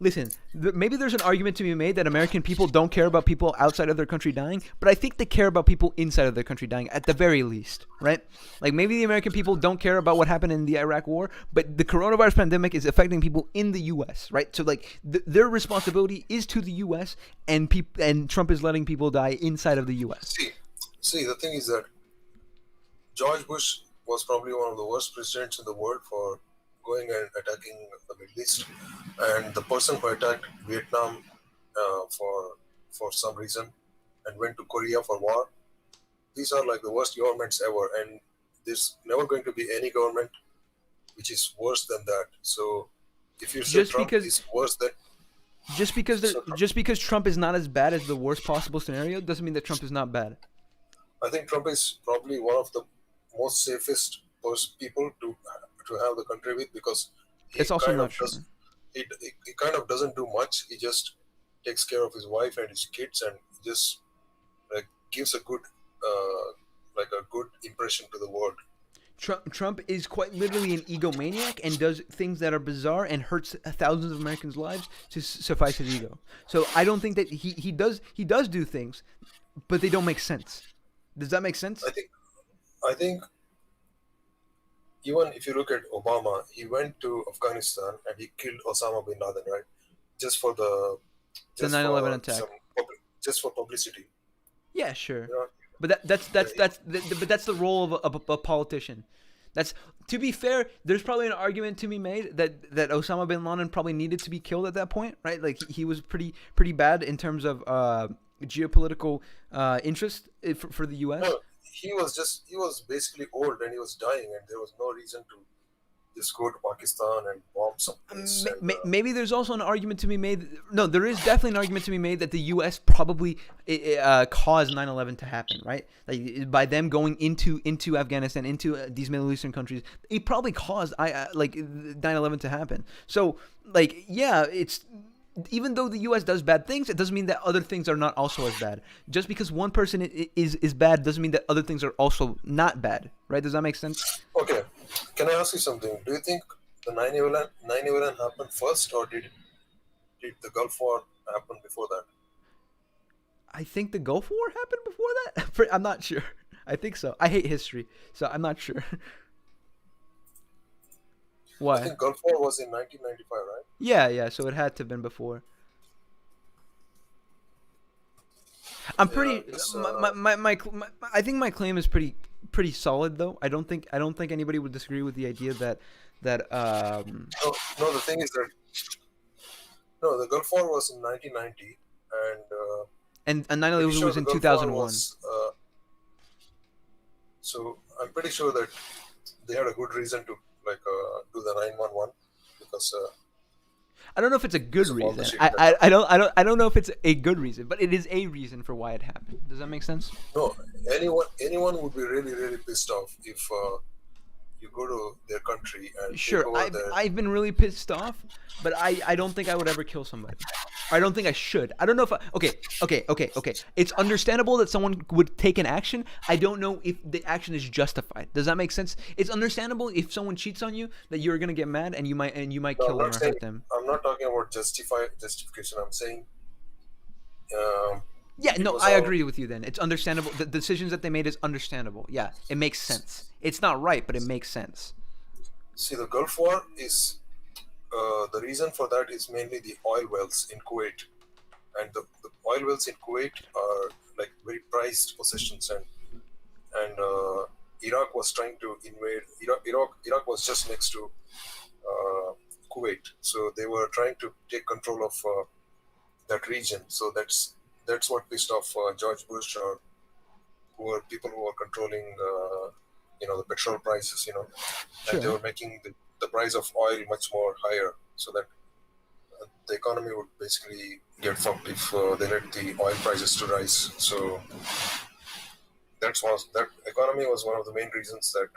Listen, maybe there's an argument to be made that American people don't care about people outside of their country dying, but I think they care about people inside of their country dying at the very least, right? Like maybe the American people don't care about what happened in the Iraq War, but the coronavirus pandemic is affecting people in the U.S., right? So like their responsibility is to the U.S. and Trump is letting people die inside of the U.S. See, the thing is that George Bush was probably one of the worst presidents in the world for going and attacking the Middle East, and the person who attacked Vietnam for some reason and went to Korea for war. These are like the worst governments ever, and there's never going to be any government which is worse than that. So if you say Trump is worse than just because Trump is not as bad as the worst possible scenario doesn't mean that Trump is not bad. I think Trump is probably one of the most safest people to have the country with, because it's also not true. He kind of doesn't do much. He just takes care of his wife and his kids, and just like gives a good impression to the world. Trump is quite literally an egomaniac and does things that are bizarre and hurts thousands of Americans' lives to suffice his ego. So I don't think that he does do things, but they don't make sense. Does that make sense? I think even if you look at Obama, he went to Afghanistan and he killed Osama bin Laden, right? Just for the 9/11 attack. Just for publicity. Yeah, sure. But that's the role of a politician. That's, to be fair, there's probably an argument to be made that Osama bin Laden probably needed to be killed at that point, right? Like he was pretty bad in terms of geopolitical interest for the U.S. No, he was basically old and he was dying, and there was no reason to just go to Pakistan and bomb someplace. Maybe there's also an argument to be made. No, there is definitely an argument to be made that the U.S. probably caused 9/11 to happen, right? Like by them going into Afghanistan, into these Middle Eastern countries, it probably caused 9/11 to happen. So, like, yeah, it's. Even though the U.S. does bad things, it doesn't mean that other things are not also as bad. Just because one person is bad doesn't mean that other things are also not bad, right? Does that make sense? Okay. Can I ask you something? Do you think the 9/11 happened first, or did the Gulf War happen before that? I think the Gulf War happened before that. I'm not sure. I think so. I hate history, so I'm not sure. Why? I think Gulf War was in 1995, right? Yeah. So it had to have been before. I'm pretty. I think my claim is pretty pretty solid though. I don't think anybody would disagree with the idea that No, the thing is that no, the Gulf War was in 1990, and and pretty 9/11 sure was the in Gulf War 2001. was. So I'm pretty sure that they had a good reason to do the 911 because I don't know if it's a good of all the reason. shit that I don't know if it's a good reason, but it is a reason for why it happened. Does that make sense? no, anyone would be really pissed off if you go to their country and take Sure, over their. I've been really pissed off, but I don't think I would ever kill somebody. I don't think I should. I don't know if okay. It's understandable that someone would take an action. I don't know if the action is justified. Does that make sense? It's understandable if someone cheats on you that you're gonna get mad and you might No, kill them or hurt them. I'm not talking about justification. I'm saying. Yeah, no, Because I agree with you then. It's understandable. The decisions that they made is understandable. Yeah, it makes sense. It's not right, but it makes sense. See, the Gulf War is the reason for that is mainly the oil wells in Kuwait, and the oil wells in Kuwait are like very prized possessions, and Iraq was trying to invade. Iraq was just next to Kuwait, so they were trying to take control of that region. So that's what pissed off George Bush or who were people who were controlling the petrol prices, and they were making the price of oil much more higher, so that the economy would basically get fucked if they let the oil prices to rise. So that economy was one of the main reasons that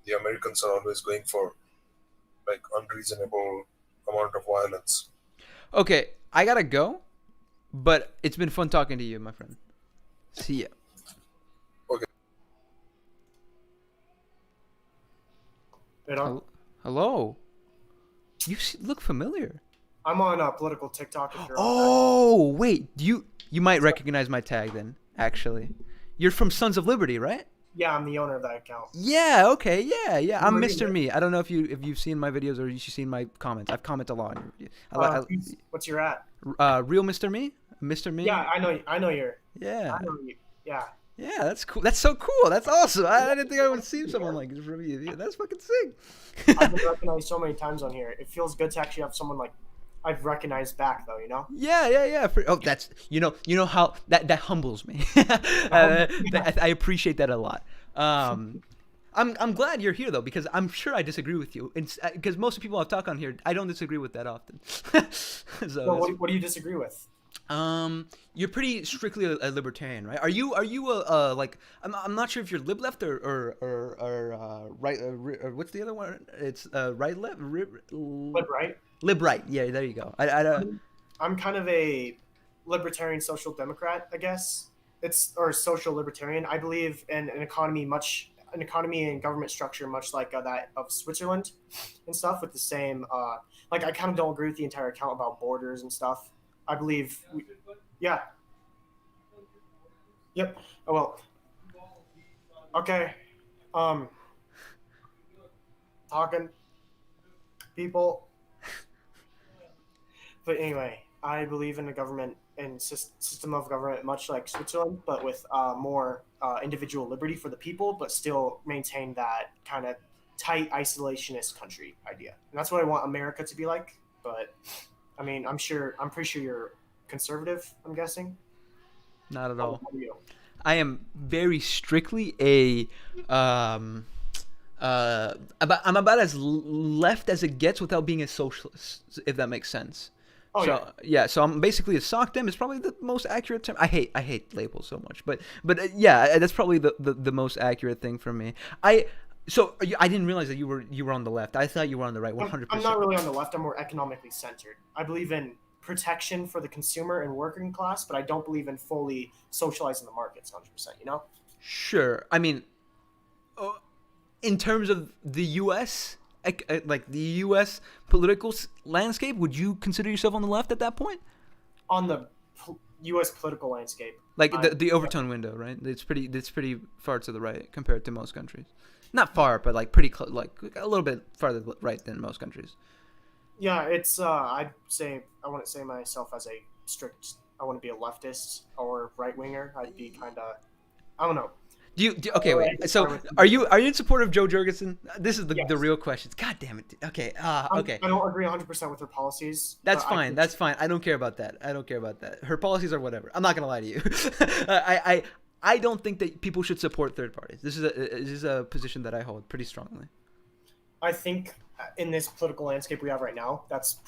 the Americans are always going for like unreasonable amount of violence. Okay, I gotta go, but it's been fun talking to you, my friend. See ya. Okay. Hello. You look familiar. I'm on political TikTok. If you're Oh, wait. You might recognize my tag then, actually. You're from Sons of Liberty, right? Yeah, I'm the owner of that account. Yeah, okay. Yeah. I'm Mr. Me. I don't know if you've seen my videos or you've seen my comments. I've commented a lot on your videos. What's your at? Real Mr. Me? Mr. Me? Yeah, I know you're. Yeah. I know you. Yeah. Yeah, that's cool. That's so cool. That's awesome. I didn't think I would see someone like this from you. Yeah, that's fucking sick. I've been recognized so many times on here. It feels good to actually have someone like I've recognized back, though. Yeah. That's how that humbles me. I appreciate that a lot. I'm glad you're here though, because I'm sure I disagree with you. Because most of the people I've talked on here, I don't disagree with that often. So what do you disagree with? You're pretty strictly a libertarian, right? Are you a like? I'm not sure if you're lib left or right. Or what's the other one? It's right left. Lib right. Lib right. Yeah, there you go. I'm kind of a libertarian social democrat, I guess. Or social libertarian. I believe in an economy and government structure much like that of Switzerland and stuff, with the same I kind of don't agree with the entire account about borders and stuff. I believe yeah. Yep. Oh well. Okay. Talking people. But anyway, I believe in a government and system of government much like Switzerland, but with more individual liberty for the people, but still maintain that kind of tight isolationist country idea. And that's what I want America to be like. But I mean, I'm pretty sure you're conservative, I'm guessing. Not at all. How are you? I am very strictly a I'm about as left as it gets without being a socialist, if that makes sense. Oh, so yeah, so I'm basically a sock dem is probably the most accurate term. I hate labels so much, but yeah, that's probably the most accurate thing for me. I didn't realize that you were on the left. I thought you were on the right, 100%. I'm not really on the left. I'm more economically centered. I believe in protection for the consumer and working class, but I don't believe in fully socializing the markets 100%, Sure. I mean, in terms of the U.S., like the U.S. political landscape, would you consider yourself on the left at that point? On the U.S. political landscape, like the overtone window, right? It's pretty far to the right compared to most countries. Not far, but like pretty close, like a little bit farther right than most countries. Yeah, it's I wouldn't say myself as a strict. I want to be a leftist or right winger. I'd be kind of, I don't know. Okay, Oh, wait. I can So, start with- are you in support of Joe Jurgensen? This is the Yes. real question. God damn it. Okay. Okay. I don't agree 100% with her policies. That's but fine. That's fine. I don't care about that. Her policies are whatever. I'm not gonna lie to you. I don't think that people should support third parties. This is a position that I hold pretty strongly. I think in this political landscape we have right now, that's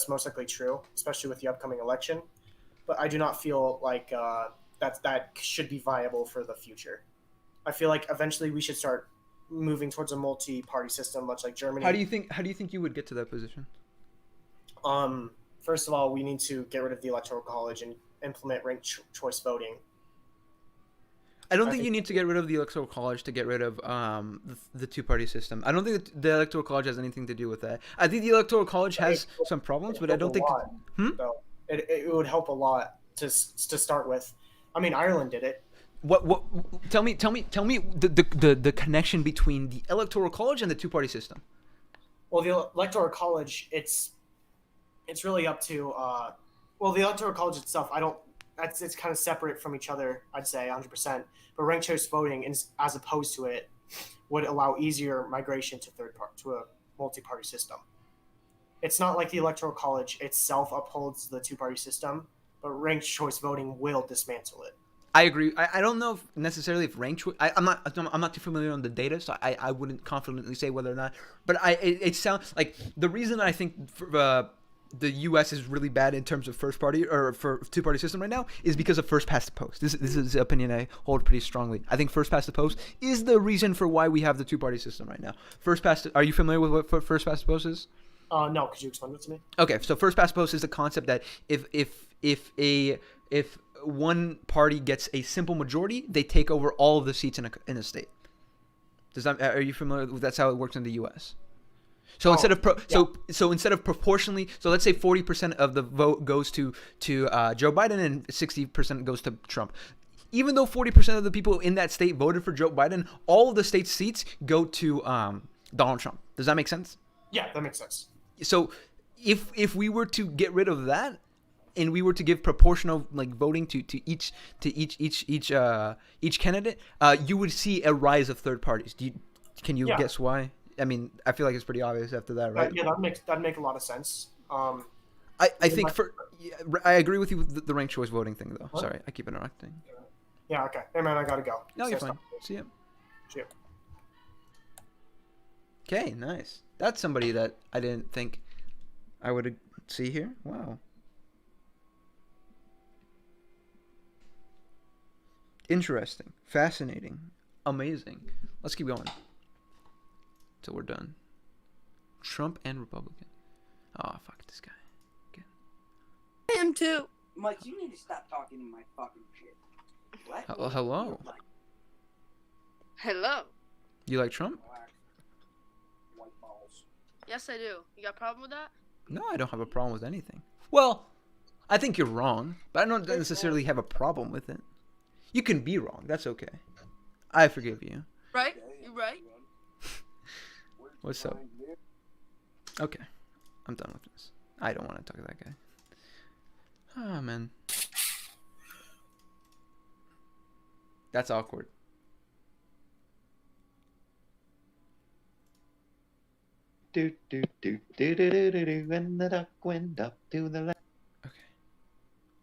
most likely true, especially with the upcoming election. But I do not feel like that should be viable for the future. I feel like eventually we should start moving towards a multi-party system, much like Germany. How do you think you would get to that position? First of all, we need to get rid of the electoral college and implement ranked choice voting. I don't think you need to get rid of the electoral college to get rid of the two-party system. I don't think the electoral college has anything to do with that. I think the electoral college has some problems, but I don't think. It would help a lot to start with. I mean, Ireland did it. What? Tell me the connection between the electoral college and the two-party system. Well, the electoral college, it's really up to. The electoral college itself, it's kind of separate from each other. I'd say 100%. But ranked choice voting, as opposed to it, would allow easier migration to a multi-party system. It's not like the electoral college itself upholds the two-party system, but ranked choice voting will dismantle it. I agree. I don't know if necessarily if ranked choice. I'm not too familiar on the data, so I wouldn't confidently say whether or not. But it sounds like the reason I think the U.S. is really bad in terms of first party or for two-party system right now is because of first past the post. This is an opinion I hold pretty strongly. I think first past the post is the reason for why we have the two-party system right now. Are you familiar with what first past the post is? No, could you explain it to me? Okay, so first past the post is the concept that if one party gets a simple majority, they take over all of the seats in a state. Are you familiar with that's how it works in the U.S.? So instead of proportionally, so let's say 40% of the vote goes to Joe Biden and 60% goes to Trump. Even though 40% of the people in that state voted for Joe Biden, all of the state's seats go to Donald Trump. Does that make sense? Yeah, that makes sense. So if we were to get rid of that and we were to give proportional voting to each candidate, you would see a rise of third parties. Can you guess why? I mean, I feel like it's pretty obvious after that, right? Yeah, that'd make a lot of sense. I think I agree with you with the ranked choice voting thing, though. What? Sorry, I keep interrupting. Yeah, okay. Hey, man, I gotta go. No, you're fine. See ya. See ya. Okay, nice. That's somebody that I didn't think I would see here. Wow. Interesting. Fascinating. Amazing. Let's keep going. Till we're done. Trump and Republican. Oh, fuck this guy. Again. Him too. Mike, you need to stop talking in my fucking shit. What? Hello. Hello. You like Trump? White balls. Yes, I do. You got a problem with that? No, I don't have a problem with anything. Well, I think you're wrong, but I don't necessarily have a problem with it. You can be wrong. That's okay. I forgive you. Right? You right? What's up? Okay. I'm done with this. I don't want to talk to that guy. Ah, man. That's awkward. Do do do do do do do do. When the duck went up to the left. Okay.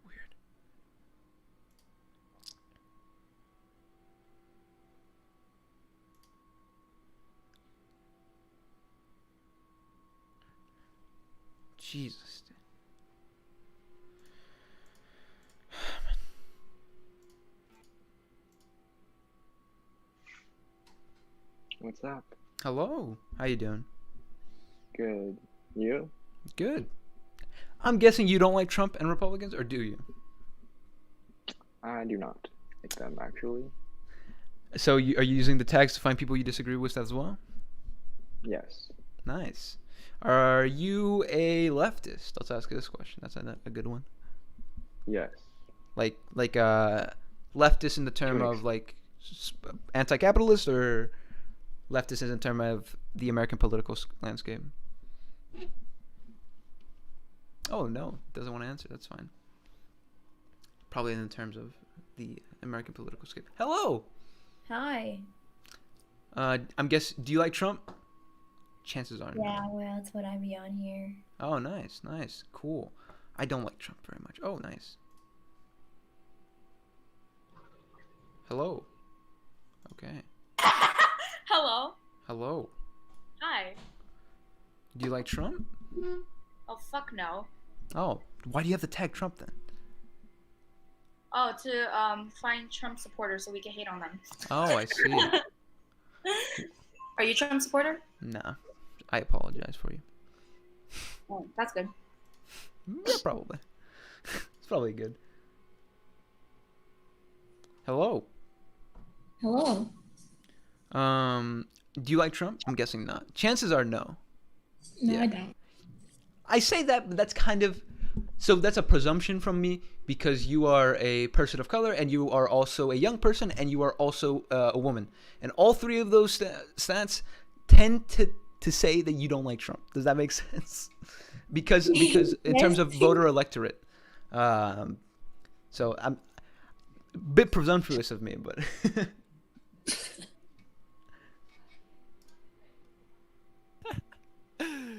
Weird. Jesus. What's up? Hello. How you doing? Good. You? Good. I'm guessing you don't like Trump and Republicans, or do you? I do not like them, actually. So are you using the tags to find people you disagree with as well? Yes. Nice. Are you a leftist? Let's ask you this question. That's a good one. Yes. Like leftist in the term of like anti-capitalist, or leftist in terms of the American political landscape? Oh no, doesn't want to answer. That's fine. Probably in terms of the American political scape. Hello. Hi. I'm guess. Do you like Trump? Chances are no. Yeah, well, that's what I be on here. Oh, nice, nice, cool. I don't like Trump very much. Oh, nice. Hello. Okay. Hello. Hello. Hi. Do you like Trump? Oh fuck no. Oh, why do you have to tag Trump then? Oh, to find Trump supporters so we can hate on them. Oh, I see. Are you a Trump supporter? Nah, I apologize for you. Oh, that's good. Yeah, probably. It's probably good. Hello. Hello. Do you like Trump? I'm guessing not. Chances are no. No, Yeah. I don't. I say that, but that's kind of, so that's a presumption from me because you are a person of color and you are also a young person and you are also a woman. And all three of those stats tend to say that you don't like Trump. Does that make sense? because in terms of voter electorate. So I'm a bit presumptuous of me, but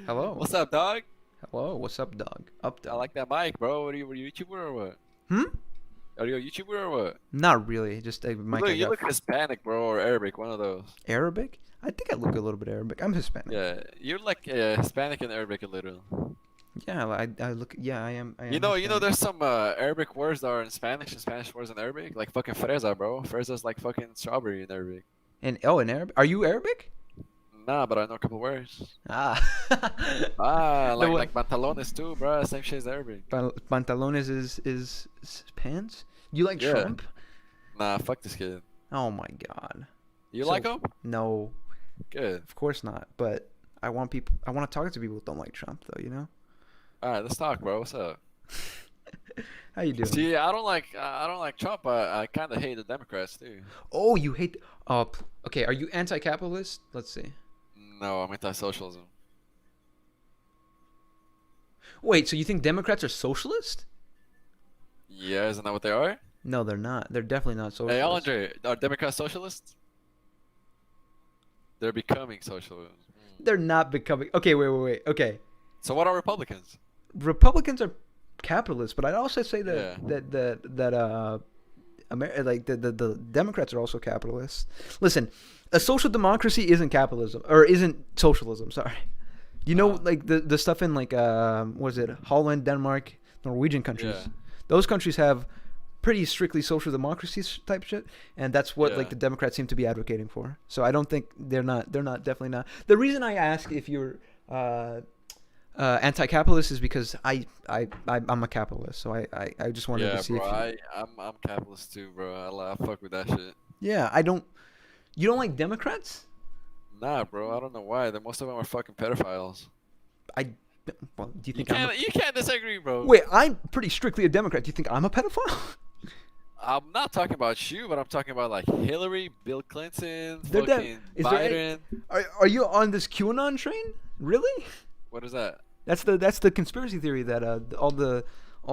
hello. What's up, dog? Hello, what's up, dog? Up, dog. I like that mic, bro. What are you a YouTuber or what? Are you a YouTuber or what? Not really, just a mic. You look Hispanic, bro, or Arabic, one of those. Arabic? I think I look a little bit Arabic. I'm Hispanic. Yeah, you're like Hispanic and Arabic a little. Yeah, I look. Yeah, I am. You know, there's some Arabic words that are in Spanish and Spanish words in Arabic, like fucking fresa, bro. Fresa's like fucking strawberry in Arabic. And in Arabic? Are you Arabic? Nah, but I know a couple words. Ah. like pantalones too, bro. Same shit as Arabic. Pantalones is pants. You like Trump? Nah, fuck this kid. Oh my god. You like him? No. Good. Of course not. But I want to talk to people who don't like Trump, though. You know. All right, let's talk, bro. What's up? How you doing? See, I don't like Trump, but I kind of hate the Democrats too. Oh, you hate? Okay. Are you anti-capitalist? Let's see. No, I'm anti-socialism. Wait, so you think Democrats are socialist? Yeah, isn't that what they are? No, they're not. They're definitely not socialist. Hey, Andre, are Democrats socialists? They're becoming socialists. They're not becoming. Okay, wait. Okay. So what are Republicans? Republicans are capitalists, but I'd also say that the Democrats are also capitalists. Listen, a social democracy isn't capitalism or isn't socialism. Sorry, you know, like the stuff in like what is it, Holland, Denmark, Norwegian countries. Yeah. Those countries have pretty strictly social democracy type shit, and that's what like the Democrats seem to be advocating for. So I don't think they're definitely not. The reason I ask if you're anti-capitalist is because I'm a capitalist, so I just wanted to see bro, if I'm capitalist too, bro. I fuck with that shit. Yeah, you don't like Democrats? Nah, bro, I don't know why. Most of them are fucking pedophiles. Well, do you think you can't disagree, bro? Wait, I'm pretty strictly a Democrat. Do you think I'm a pedophile? I'm not talking about you, but I'm talking about like Hillary, Bill Clinton, fucking Biden. Are you on this QAnon train? Really? What is that? That's the conspiracy theory that all the I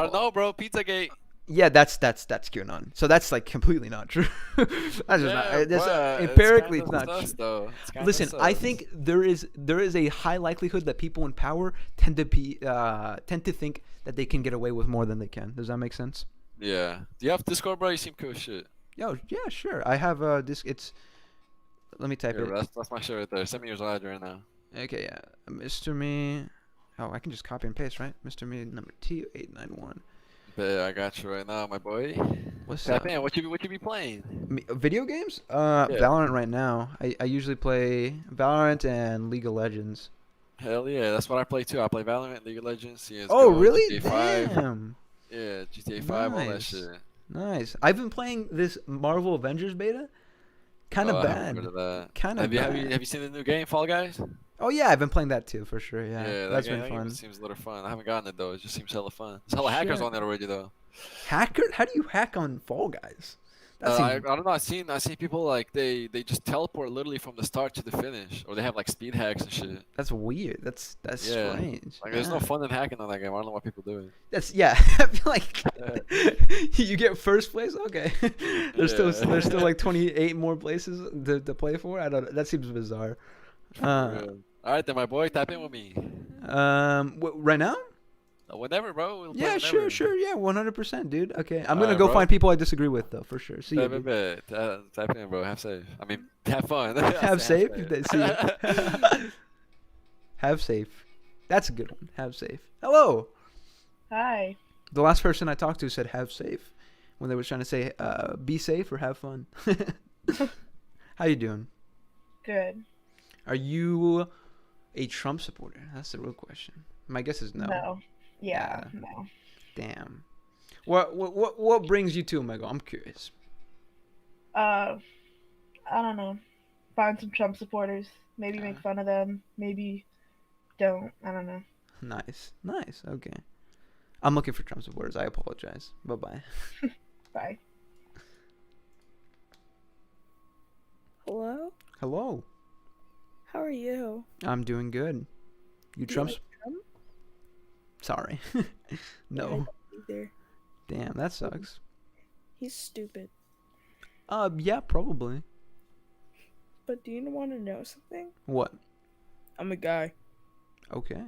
don't know, bro. Pizzagate. Yeah, that's QAnon. So that's like completely not true. That's just not. That's, empirically, it's not true. Listen, I think there is a high likelihood that people in power tend to think that they can get away with more than they can. Does that make sense? Yeah. Do you have Discord, bro? You seem cool as shit. Yo, yeah, sure. I have this. It's. Let me type it. That's my shit right there. Send me your ad right now. Okay, yeah. Mr. Me. Oh, I can just copy and paste, right? Mr. Me number T891. Yeah, I got you right now, my boy. What's Tap up? in. What you be playing? Video games? Valorant right now. I usually play Valorant and League of Legends. Hell yeah, that's what I play too. I play Valorant, League of Legends, CS:GO, Oh, really? GTA 5. Damn. Yeah, GTA 5, all that Nice. shit. Nice. I've been playing this Marvel Avengers beta. Kind of I haven't bad. heard of that. Kind of Have bad. you seen the new game, Fall Guys? Oh yeah, I've been playing that too for sure. Yeah, Yeah, that's that been game fun. seems a little fun. I haven't gotten it though. It just seems hella fun. There's hella hackers Shit. on it already though. Hacker? How do you hack on Fall Guys? That I seems. don't know. I seen people like they just teleport literally from the start to the finish, or they have like speed hacks and shit. That's weird. That's Yeah. strange. Like there's no Yeah. fun in hacking on that game. I don't know why people do it. That's yeah. I feel like you get first place. Okay, there's still like 28 more places to play for. I don't. That seems bizarre. All right, then my boy, tap in with me. Right now? Whenever, bro. We'll play Yeah, whenever. sure. Yeah, 100%, dude. Okay, I'm gonna Alright, go bro. find people I disagree with though, for sure. See you. Bet, dude. bet, bet. Tap in, bro. Have safe. I mean, have fun. Have safe. See ya. safe. Have safe. That's a good one. Have safe. Hello. Hi. The last person I talked to said have safe when they were trying to say be safe or have fun. How you doing? Good. Are you a Trump supporter? That's the real question. My guess is no. No. Yeah. No. Damn. What brings you to Omegle? I'm curious. I don't know. Find some Trump supporters. Maybe make fun of them. Maybe don't. I don't know. Nice. Okay. I'm looking for Trump supporters. I apologize. Bye-bye. Bye. Hello? Hello. How are you? I'm doing good. You Do Trump? like Trump? Sorry. Yeah, I No. don't either. Damn, that sucks. He's stupid. Yeah, probably. But do you want to know something? What? I'm a guy. Okay.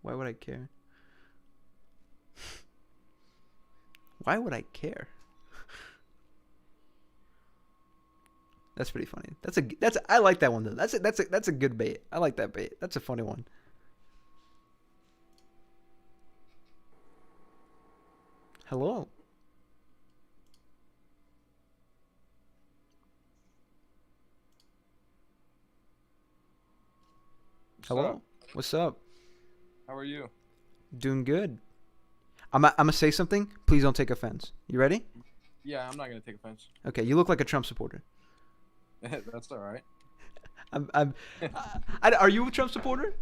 Why would I care? Why would I care? That's pretty funny. I like that one though. That's a good bait. I like that bait. That's a funny one. Hello. Hello. What's up? How are you? Doing good. I'm gonna say something. Please don't take offense. You ready? Yeah, I'm not gonna take offense. Okay. You look like a Trump supporter. That's all right. Are you a Trump supporter?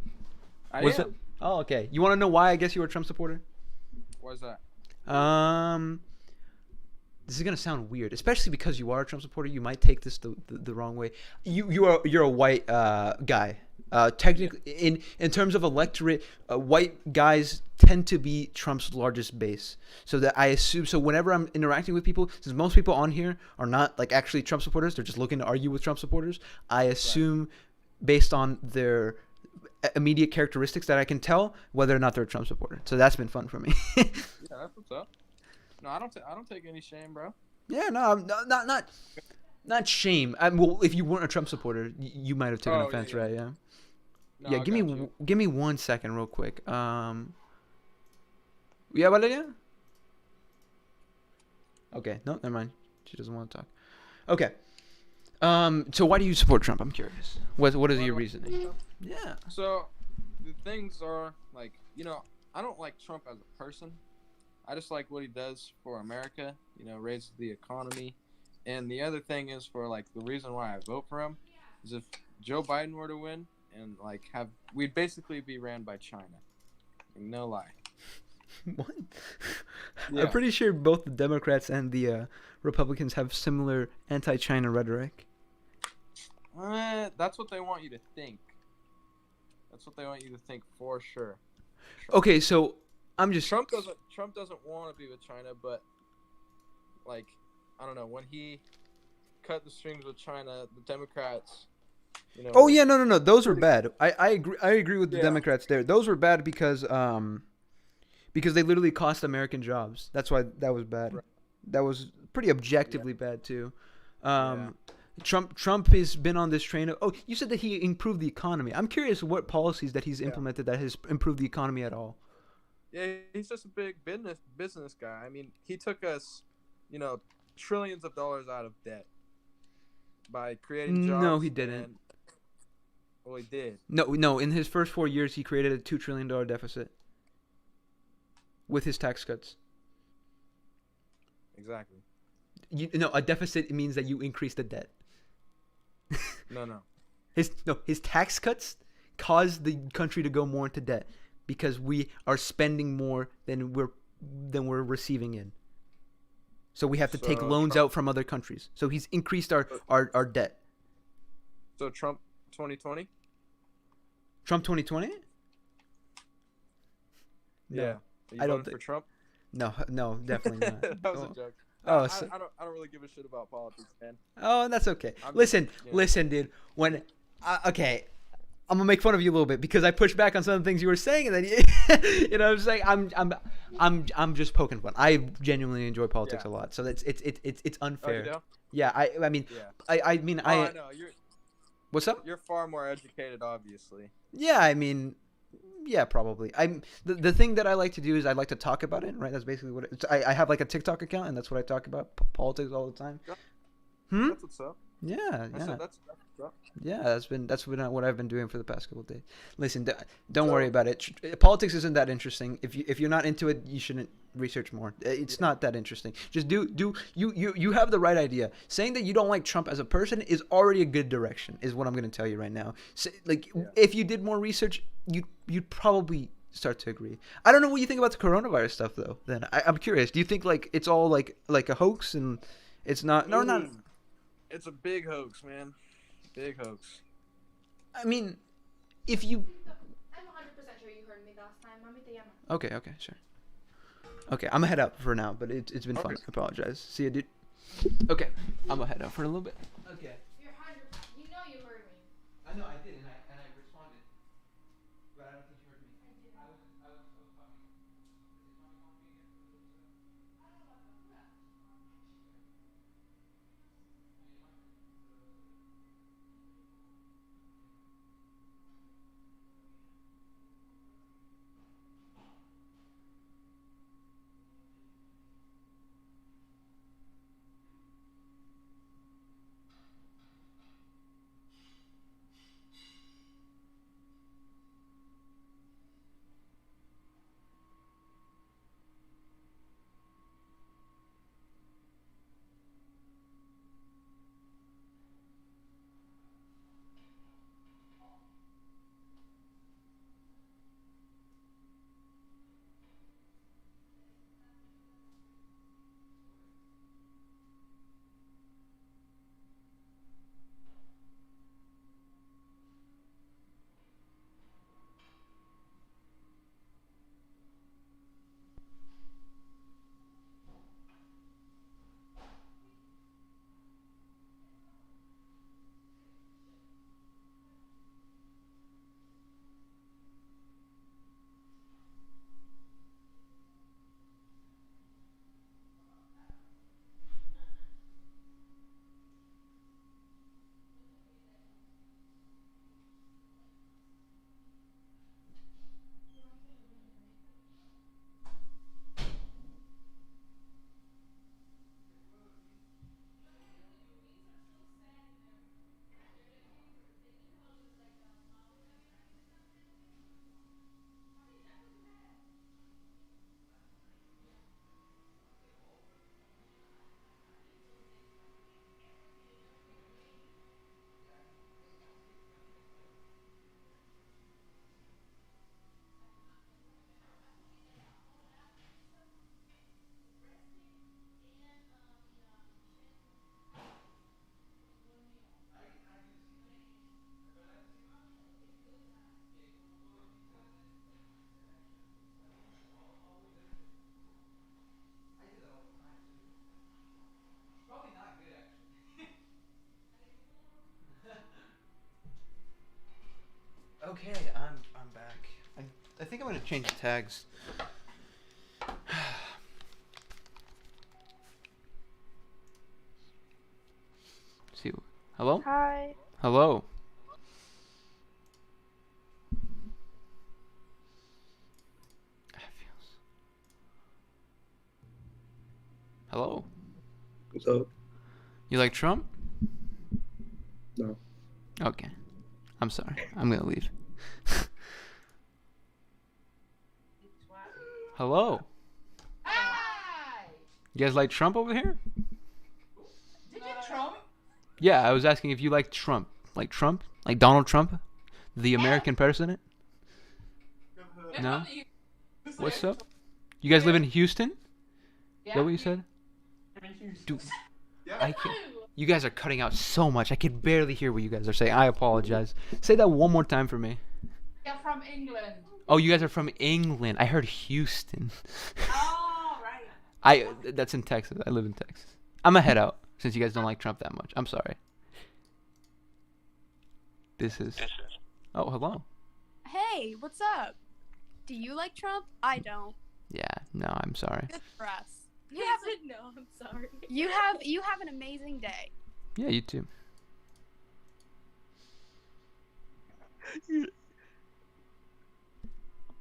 I Was am. it? Oh, okay. You want to know why I guess you were a Trump supporter? Why's that? This is gonna sound weird, especially because you are a Trump supporter. You might take this the wrong way. You're a white guy. Technically, in terms of electorate, white guys tend to be Trump's largest base. So that I assume. So whenever I'm interacting with people, since most people on here are not like actually Trump supporters, they're just looking to argue with Trump supporters. I assume, based on their immediate characteristics, that I can tell whether or not they're a Trump supporter. So that's been fun for me. Yeah, that's what's up. No, I don't take any shame, bro. Yeah, no, not shame. Well, if you weren't a Trump supporter, you might have taken offense, right? Yeah. No, Yeah, I give me 1 second, real quick. Yeah, Valeria? Okay, no, never mind. She doesn't want to talk. Okay. So why do you support Trump? I'm curious. What is your reasoning? Yeah. So, the things are like, I don't like Trump as a person. I just like what he does for America. Raises the economy. And the other thing is for like the reason why I vote for him is if Joe Biden were to win and like we'd basically be ran by China. No lie. What? Yeah. I'm pretty sure both the Democrats and the Republicans have similar anti-China rhetoric. That's what they want you to think. That's what they want you to think for sure. Okay, so I'm just Trump doesn't want to be with China, but like I don't know, when he cut the strings with China, the Democrats, Oh yeah, no. Those were bad. I agree with the Democrats there. Those were bad because they literally cost American jobs. That's why that was bad. Right. That was pretty objectively bad too. Trump has been on this train of. Oh, you said that he improved the economy. I'm curious what policies that he's implemented that has improved the economy at all. Yeah, he's just a big business guy. I mean, he took us, trillions of dollars out of debt by creating jobs. No, he didn't. Well, he did. No. In his first 4 years, he created a $2 trillion deficit with his tax cuts. Exactly. A deficit means that you increase the debt. No. His tax cuts caused the country to go more into debt. because we are spending more than we're receiving in. So we have to take So loans Trump- out from other countries. So he's increased our debt. So Trump 2020? Trump 2020? Yeah. Are you I don't voting for think. Trump? No, definitely not. That was a joke. Oh, I so- don't really give a shit about politics, man. Oh, that's okay. I'm Listen, just, listen, dude. When, okay, I'm gonna make fun of you a little bit because I pushed back on some of the things you were saying, and then you know, I'm just like I'm just poking fun. I genuinely enjoy politics a lot, so that's it's unfair. do? Yeah, I mean, Yeah. I mean, Oh, I know. What's up? You're far more educated, obviously. Yeah, I mean, yeah, probably. The thing that I like to do is I like to talk about it, right? That's basically what I have like a TikTok account, and that's what I talk about politics all the time. That's what's up. Yeah, I yeah. said that's what's up. Yeah, that's been what I've been doing for the past couple of days. Listen, don't worry about it. Politics isn't that interesting. If you're not into it, you shouldn't research more. It's not that interesting. Just do you have the right idea. Saying that you don't like Trump as a person is already a good direction. Is what I'm going to tell you right now. So, if you did more research, you'd probably start to agree. I don't know what you think about the coronavirus stuff though. Then I'm curious. Do you think like it's all like a hoax and it's not? No, not. It's a big hoax, man. Big hoax. I mean, if you. I'm 100% sure you heard me last time. Mami te llama. Okay, sure. Okay, I'm gonna head out for now, but it's been fun. I apologize. See you, dude. Okay, I'm gonna head out for a little bit. Okay. You're 100%. You know you heard me. I know I did, and I responded, but I don't think you heard me. I was talking. Okay, I'm back. I think I'm gonna change the tags. See, hello? Hi. Hello. Hello. What's up? You like Trump? No. Okay. I'm sorry. I'm gonna leave. Hello. You guys like Trump over here? Did you Trump? Yeah, I was asking if you like Trump. Like Trump? Like Donald Trump? The American president? No? What's up? You guys live in Houston? Is that what you said? Dude, I can You guys are cutting out so much. I can barely hear what you guys are saying. I apologize. Say that one more time for me. You're from England. Oh, you guys are from England. I heard Houston. Oh, right. That's in Texas. I live in Texas. I'm gonna head out since you guys don't like Trump that much. I'm sorry. This is. Oh, hello. Hey, what's up? Do you like Trump? I don't. Yeah. No, I'm sorry. Good for us. You have to know. I'm sorry. You have an amazing day. Yeah, you too.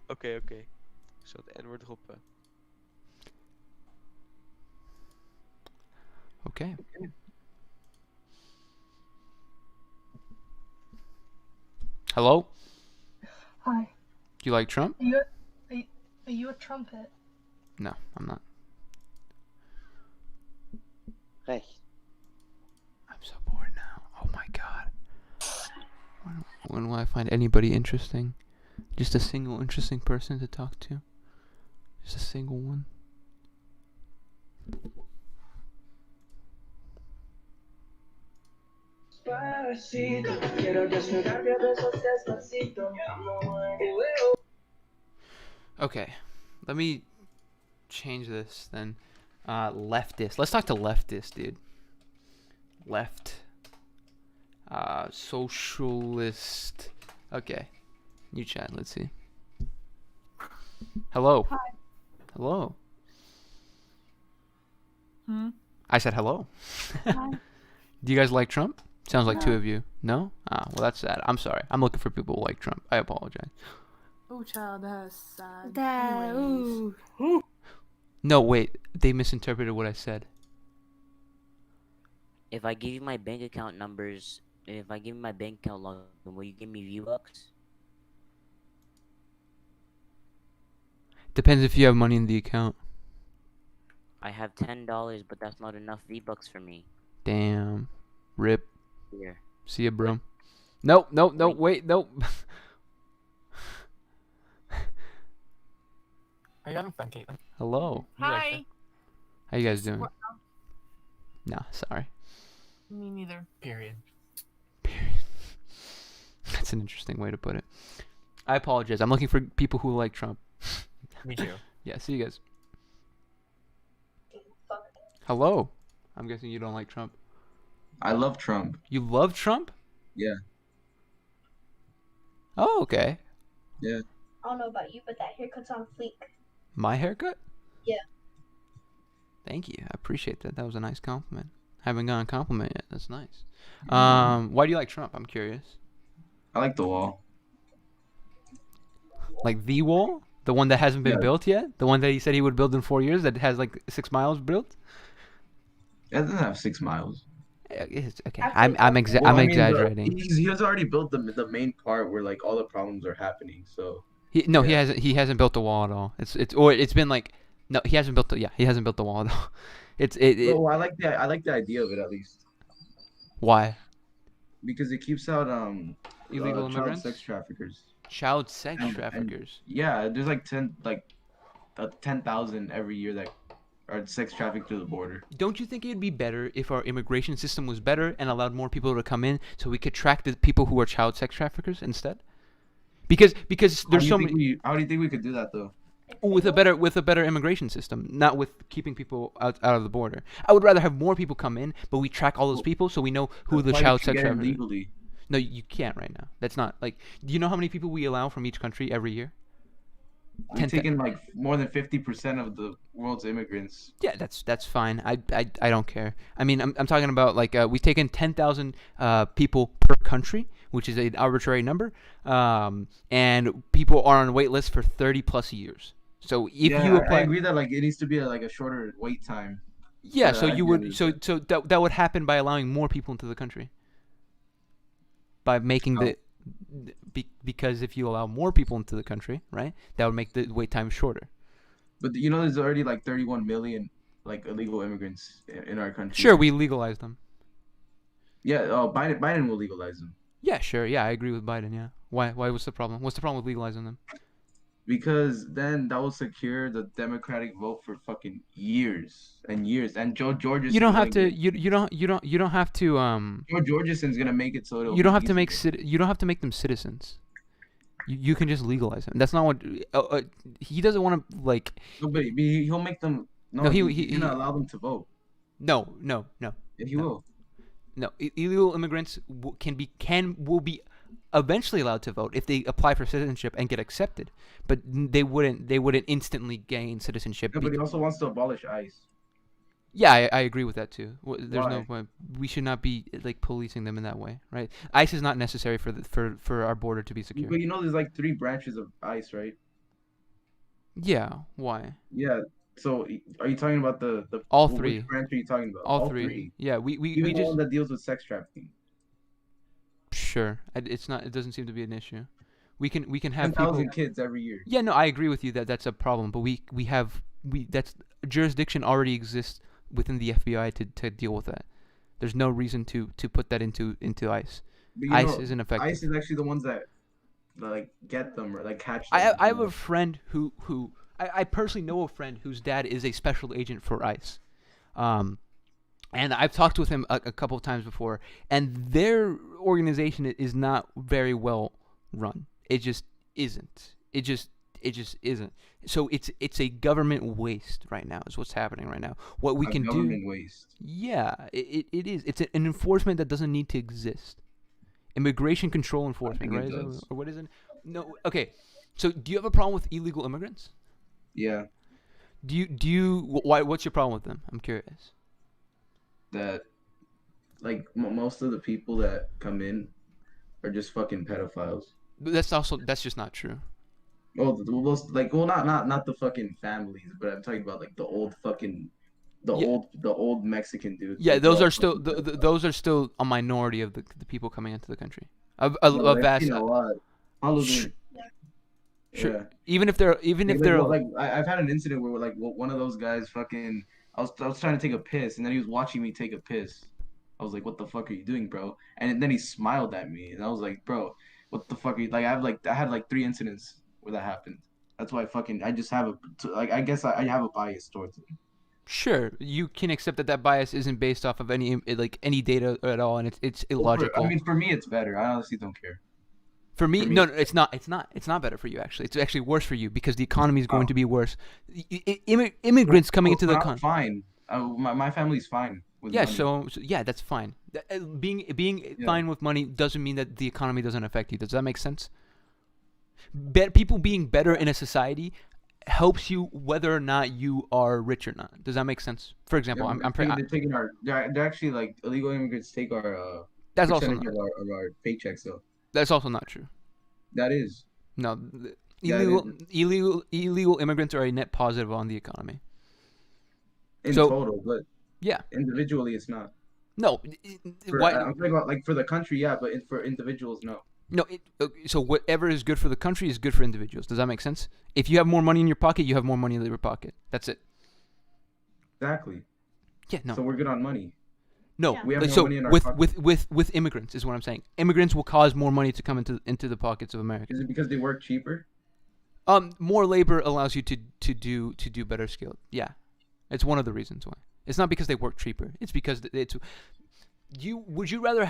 Oké. Ik zal het N-woord droppen. Okay. Hello? Hi. Do you like Trump? Are you a trumpet? No, I'm not. Rechts. I'm so bored now. Oh my god. When will I find anybody interesting? Just a single interesting person to talk to? Just a single one? Okay, let me change this then. Leftist. Let's talk to leftist, dude. Left. Socialist. Okay. New chat, let's see. Hello. Hi. Hello. Hmm? I said hello. Hi. Do you guys like Trump? Sounds like two No. of you. No? Ah, well that's sad. I'm sorry. I'm looking for people who like Trump. I apologize. Oh, child, that's sad. That, Anyways. ooh. No, wait. They misinterpreted what I said. If I give you my bank account numbers, if I give you my bank account login, will you give me V-Bucks? Depends if you have money in the account. I have $10, but that's not enough V-Bucks for me. Damn. Rip. Here. See ya, bro. Nope, wait, nope. Are you having fun, Caitlin? Hello. Hi. How you guys doing? No, sorry. Me neither. Period. That's an interesting way to put it. I apologize. I'm looking for people who like Trump. Me too. Yeah, see you guys. Hello. I'm guessing you don't like Trump. I love Trump. You love Trump? Yeah. Oh, okay. Yeah. I don't know about you, but that haircut's on fleek. My haircut? Yeah. Thank you. I appreciate that. That was a nice compliment. Haven't gotten a compliment yet. That's nice. Why do you like Trump? I'm curious. I like the wall. Like the wall? The one that hasn't been Yeah. built yet? The one that he said he would build in 4 years that has like 6 miles built? It doesn't have 6 miles. Okay. I'm Well, I mean, exaggerating. He has already built the main part where like all the problems are happening. So He hasn't built the wall at all. It's been like no, he hasn't built he hasn't built the wall at all. Well, I like the idea of it at least Why? because it keeps out Illegal child immigrants? sex traffickers. Child sex And- traffickers. Yeah, there's like 10,000 every year that are sex trafficked through the border. Don't you think it'd be better if our immigration system was better and allowed more people to come in so we could track the people who are child sex traffickers instead? Because there's so many How do you think we could do that though? with a better immigration system, not with keeping people out of the border. I would rather have more people come in, but we track all those people so we know who the Why child you sex get in traffickers. legally? No, you can't right now. That's not like. Do you know how many people we allow from each country every year? We've taken like more than 50% of the world's immigrants. Yeah, that's fine. I don't care. I mean, I'm talking about like we've taken 10,000 people per country, which is an arbitrary number, and people are on wait list for 30 plus years. So if Yeah, you I apply, agree that like it needs to be a shorter wait time. yeah, Yeah, so I you agree would with so that would happen by allowing more people into the country. By making because if you allow more people into the country, right, that would make the wait time shorter. But you know, there's already like 31 million like illegal immigrants in our country. Sure, we legalize them. Yeah, Biden will legalize them. Yeah, sure. Yeah, I agree with Biden. Yeah. Why? What's the problem? What's the problem with legalizing them? Because then that will secure the Democratic vote for fucking years and years. And Joe Georgeson's You don't gonna have to. get, You don't have to. Joe Georgeson's gonna make it so it'll You don't be have to make easier. you don't have to make them citizens. You can just legalize them. That's not what he doesn't want to like. No, but he'll make them. No, No, he's gonna allow them to vote. No. Yeah, he will. No, illegal immigrants will be eventually allowed to vote if they apply for citizenship and get accepted, but they wouldn't instantly gain citizenship. Yeah, but he also wants to abolish ICE. Yeah, I agree with that too. There's no Why? point. We should not be like policing them in that way, right? ICE is not necessary for our border to be secure. But you know, there's like 3 branches of ICE, right? Yeah, why? Yeah. So are you talking about the All which 3. branch are you talking about? All 3. Yeah, we Even the just one that deals with sex trafficking. sure. It's not. It doesn't seem to be an issue. We can have 10,000 people. kids every year. Yeah, no, I agree with you that that's a problem. But we that's jurisdiction already exists within the FBI to deal with that. There's no reason to put that into ICE. But you ICE know, isn't effective. ICE is actually the ones that like get them or like catch them. I have a friend who I personally know a friend whose dad is a special agent for ICE. And I've talked with him a couple of times before, and their organization is not very well run. It just isn't. It just isn't. So it's a government waste right now is what's happening right now. What we can do. Government waste. Yeah, it is. It's an enforcement that doesn't need to exist. Immigration control enforcement, right? Or what is it? No. Okay. So do you have a problem with illegal immigrants? Yeah. Do you why? What's your problem with them? I'm curious. That like most of the people that come in are just fucking pedophiles. But that's just not true. Oh, most like not the fucking families, but I'm talking about like the old fucking the old Mexican dudes. Yeah, Like, those they're are still those are still a minority of the people coming into the country. A vast. You know what? Halloween. Sure. Yeah. Even if they're like I've had an incident where like one of those guys fucking I was trying to take a piss and then he was watching me take a piss. I was like, what the fuck are you doing, bro? And then he smiled at me and I was like, bro, what the fuck are you like? I had like 3 incidents where that happened. That's why I just have I guess I have a bias towards it. Sure, you can accept that bias isn't based off of any data at all, and it's illogical. For me, it's better. I honestly don't care. For me, no, it's not. It's not better for you. Actually, it's actually worse for you because the economy is going to be worse. Immigrants coming into the country. Fine. My family's fine. With Yeah. money. So yeah, that's fine. Being fine with money doesn't mean that the economy doesn't affect you. Does that make sense? People being better in a society helps you whether or not you are rich or not. Does that make sense? For example, they're actually like illegal immigrants take our that's also percentage of our paychecks though. That's also not true. That is. No, illegal immigrants are a net positive on the economy. In total, but yeah, individually it's not. No, I'm talking about like for the country, yeah, but for individuals, no. No, so whatever is good for the country is good for individuals. Does that make sense? If you have more money in your pocket, you have more money in your pocket. That's it. Exactly. Yeah, no. So we're good on money. No, we have so more money in our with immigrants is what I'm saying. Immigrants will cause more money to come into the pockets of America. Is it because they work cheaper? More labor allows you to do better skilled. Yeah, it's one of the reasons why. It's not because they work cheaper. It's because Would you rather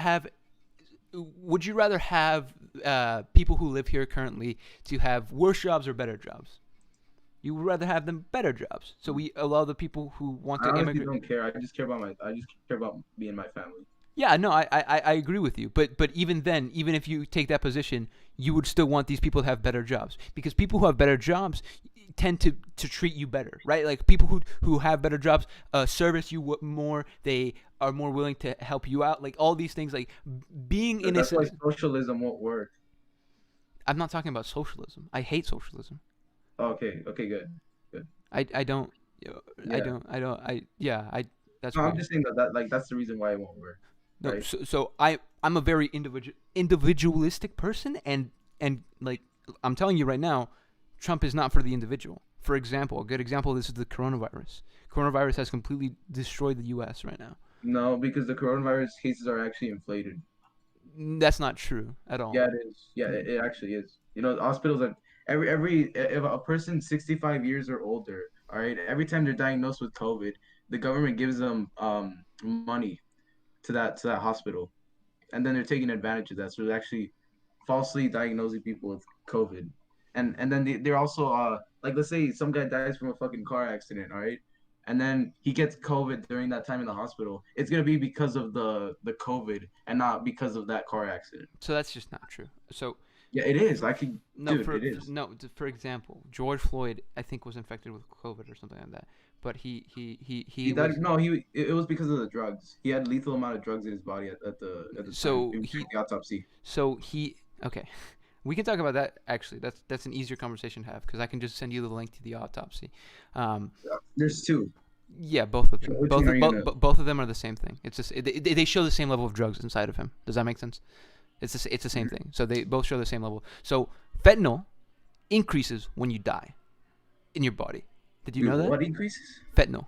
have people who live here currently to have worse jobs or better jobs? You would rather have them better jobs. So we allow the people who want to immigrate. I don't care. I just care about me and my family. Yeah, no, I agree with you. But even then, even if you take that position, you would still want these people to have better jobs because people who have better jobs tend to treat you better, right? Like people who have better jobs service you more. They are more willing to help you out. Like all these things, like being in that's why socialism won't work. I'm not talking about socialism. I hate socialism. Okay, good. I don't. That's. No, I'm just saying that's the reason why it won't work. No, right? so I'm a very individualistic person, and like I'm telling you right now, Trump is not for the individual. For example, a good example of this is the coronavirus. Coronavirus has completely destroyed the U.S. right now. No, because the coronavirus cases are actually inflated. That's not true at all. Yeah, it is. Yeah, it actually is. You know, hospitals If a person 65 years or older, all right, every time they're diagnosed with COVID, the government gives them money to that hospital, and then they're taking advantage of that. So they're actually falsely diagnosing people with COVID, and then they're also like, let's say some guy dies from a fucking car accident, all right, and then he gets COVID during that time in the hospital. It's gonna be because of the COVID and not because of that car accident. So that's just not true. So Yeah, it is. no, Dude, it is. for example, George Floyd, I think, was infected with COVID or something like that. But he That was, no, it was because of the drugs. He had lethal amount of drugs in his body at the so time he during the autopsy. Okay, we can talk about that. Actually, that's an easier conversation to have because I can just send you the link to the autopsy. There's two. Yeah, both of them. Which one are you gonna- Both of them are the same thing. It's just they show the same level of drugs inside of him. Does that make sense? It's the same thing. So they both show the same level. So fentanyl increases when you die in your body. Did you know that? What increases? Fentanyl.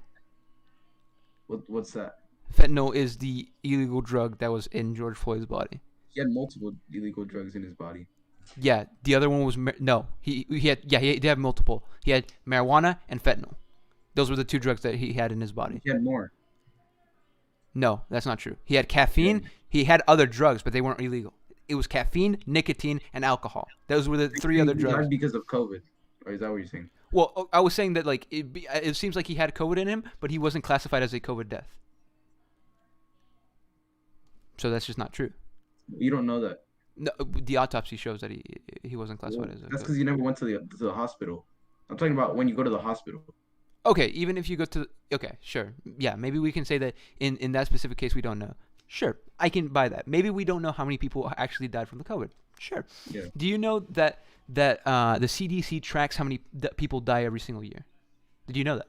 What's that? Fentanyl is the illegal drug that was in George Floyd's body. He had multiple illegal drugs in his body. Yeah, the other one was no. He did have multiple. He had marijuana and fentanyl. Those were the two drugs that he had in his body. He had more. No, that's not true. He had caffeine. He had other drugs, but they weren't illegal. It was caffeine, nicotine, and alcohol. Those were the three other drugs. Not because of COVID, or is that what you're saying? Well, I was saying that like it seems like he had COVID in him, but he wasn't classified as a COVID death. So that's just not true. You don't know that. No, the autopsy shows that he wasn't classified as a That's COVID. because you never went to the hospital. I'm talking about when you go to the hospital. Okay, even if you go to okay, sure. Yeah, maybe we can say that in that specific case we don't know. Sure, I can buy that. Maybe we don't know how many people actually died from the COVID. Sure. Yeah. Do you know that the CDC tracks how many people die every single year? Did you know that?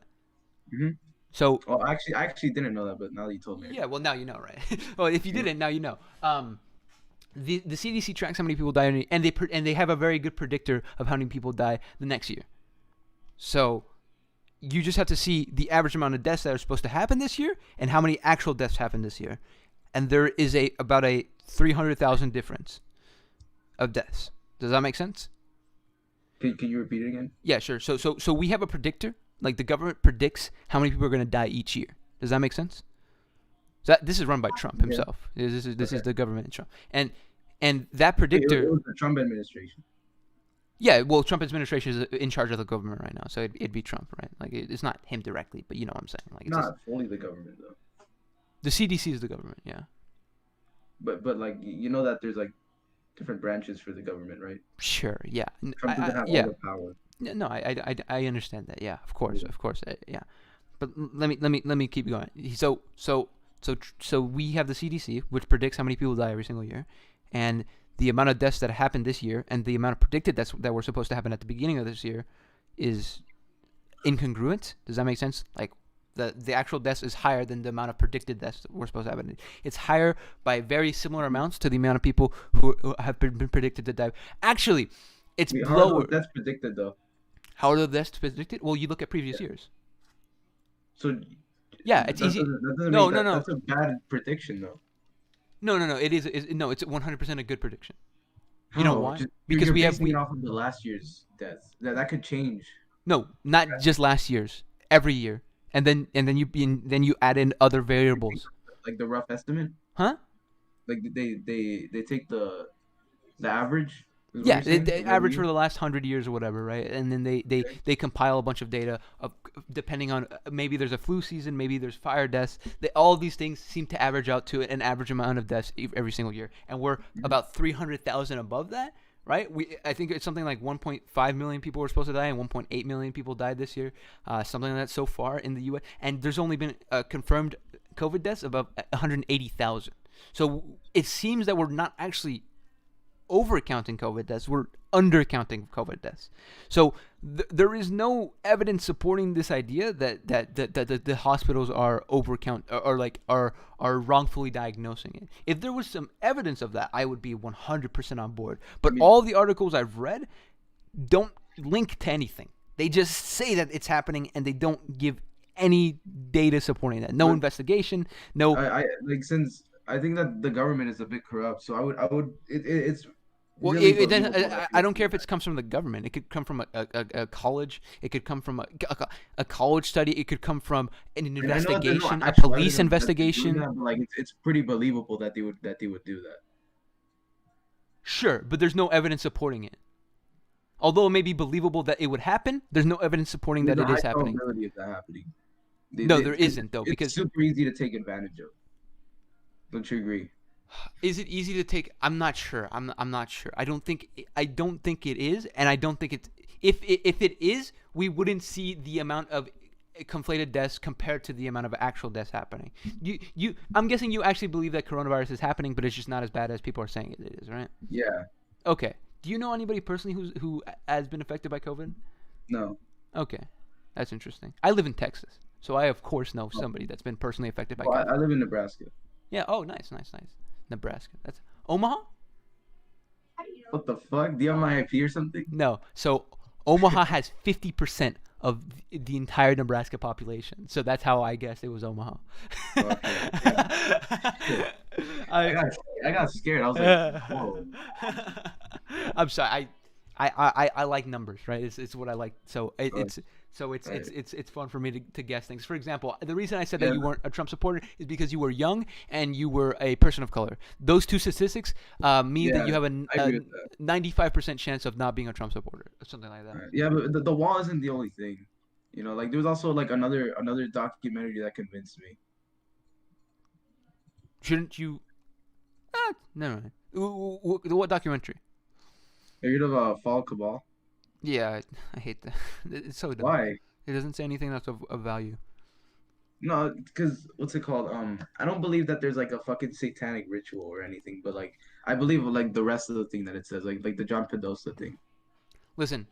Mhm. So. Well, I actually didn't know that, but now that you told me. Yeah. Well, now you know, right? Well, if you didn't, now you know. The CDC tracks how many people die, and they have a very good predictor of how many people die the next year. So. You just have to see the average amount of deaths that are supposed to happen this year and how many actual deaths happen this year. And there is about a 300,000 difference of deaths. Does that make sense? Can you repeat it again? Yeah, sure. So we have a predictor. Like the government predicts how many people are going to die each year. Does that make sense? So this is run by Trump himself. Yeah. This is the government in Trump. And that predictor. It was the Trump administration. Yeah, well, Trump administration is in charge of the government right now, so it'd be Trump, right? Like it's not him directly, but you know what I'm saying. Like it's not fully the government though. The CDC is the government, yeah. But like you know that there's like different branches for the government, right? Sure, yeah. Trump doesn't have all the power. No, I understand that. Yeah, of course, yeah. But let me keep going. So we have the CDC, which predicts how many people die every single year, and the amount of deaths that happened this year and the amount of predicted deaths that were supposed to happen at the beginning of this year is incongruent. Does that make sense? Like the actual deaths is higher than the amount of predicted deaths that were supposed to happen. It's higher by very similar amounts to the amount of people who have been predicted to die. Actually, it's lower. How are the deaths predicted though? How are the deaths predicted? Well, you look at previous years. So yeah, it's easy. No. That's a bad prediction though. No. It's 100% a good prediction. You know why? Because we have off of the last year's deaths. That could change. No, not just last year's. Every year, and then you add in other variables. Like the rough estimate. Huh? Like they take the average. Yeah, they average for the last 100 years or whatever, right? And then they compile a bunch of data of depending on maybe there's a flu season, maybe there's fire deaths. All of these things seem to average out to an average amount of deaths every single year, and we're about 300,000 above that, right? I think it's something like 1.5 million people were supposed to die, and 1.8 million people died this year, something like that so far in the U.S. And there's only been confirmed COVID deaths of 180,000. So it seems that we're not actually overcounting COVID deaths, we're undercounting COVID deaths. So there is no evidence supporting this idea that the hospitals are are wrongfully diagnosing it. If there was some evidence of that, I would be 100% on board. But all the articles I've read don't link to anything. They just say that it's happening and they don't give any data supporting that. No investigation, no. Since I think that the government is a bit corrupt, so it's Well, Really then believable I don't care if it comes from the government. It could come from a college. It could come from a college study. It could come from an And I know that there's no investigation, a actual police evidence that they're doing investigation. that, but like it's pretty believable that they would do that. Sure, but there's no evidence supporting it. Although it may be believable that it would happen, there's no evidence supporting There's that a it is high happening. probability of that happening. No, there isn't though, it's because super easy to take advantage of. Don't you agree? is it easy to take? I'm not sure. I'm not sure. I don't think it is, and I don't think it's. If it is, we wouldn't see the amount of conflated deaths compared to the amount of actual deaths happening. I'm guessing you actually believe that coronavirus is happening, but it's just not as bad as people are saying it is, right? Yeah. Okay. Do you know anybody personally who has been affected by COVID? No. Okay, that's interesting. I live in Texas, so I of course know somebody that's been personally affected by Well, COVID. I live in Nebraska. Yeah. Oh, nice. Nebraska. That's Omaha. What the fuck? Do you have my IP or something? No. So Omaha has 50% of the entire Nebraska population. So that's how I guessed it was Omaha. Okay. Yeah. I got scared. I was like, whoa. I'm sorry. I like numbers, right? It's what I like. So it's fun for me to guess things. For example, the reason I said that you weren't a Trump supporter is because you were young and you were a person of color. Those two statistics mean that you have a 95% chance of not being a Trump supporter or something like that. Yeah, but the wall isn't the only thing. You know, like there's also like another documentary that convinced me. Shouldn't you? Never mind. What documentary? Have you heard of Fall Cabal? Yeah, I hate that. It's so dumb. Why? It doesn't say anything that's of value. No, because what's it called? I don't believe that there's like a fucking satanic ritual or anything, but like I believe like the rest of the thing that it says, like the John Podesta thing. Listen,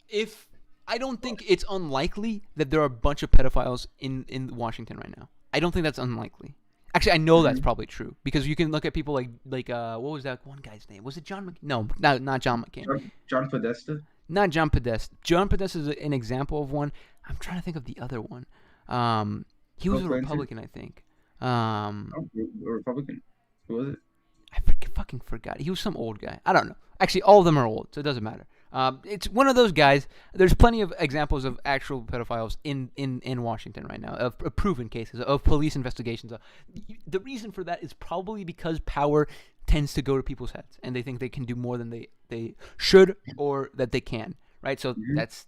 if I don't think it's unlikely that there are a bunch of pedophiles in Washington right now. I don't think that's unlikely. Actually, I know that's probably true because you can look at people like what was that one guy's name? Was it John McCain? No, not John McCain. John Podesta? Not John Podesta. John Podesta is an example of one. I'm trying to think of the other one. He was a Republican, I think. A Republican? Who was it? I fucking forgot. He was some old guy. I don't know. Actually, all of them are old, so it doesn't matter. It's one of those guys. There's plenty of examples of actual pedophiles in Washington right now, of proven cases, of police investigations. The reason for that is probably because power tends to go to people's heads, and they think they can do more than they should or that they can, right? So that's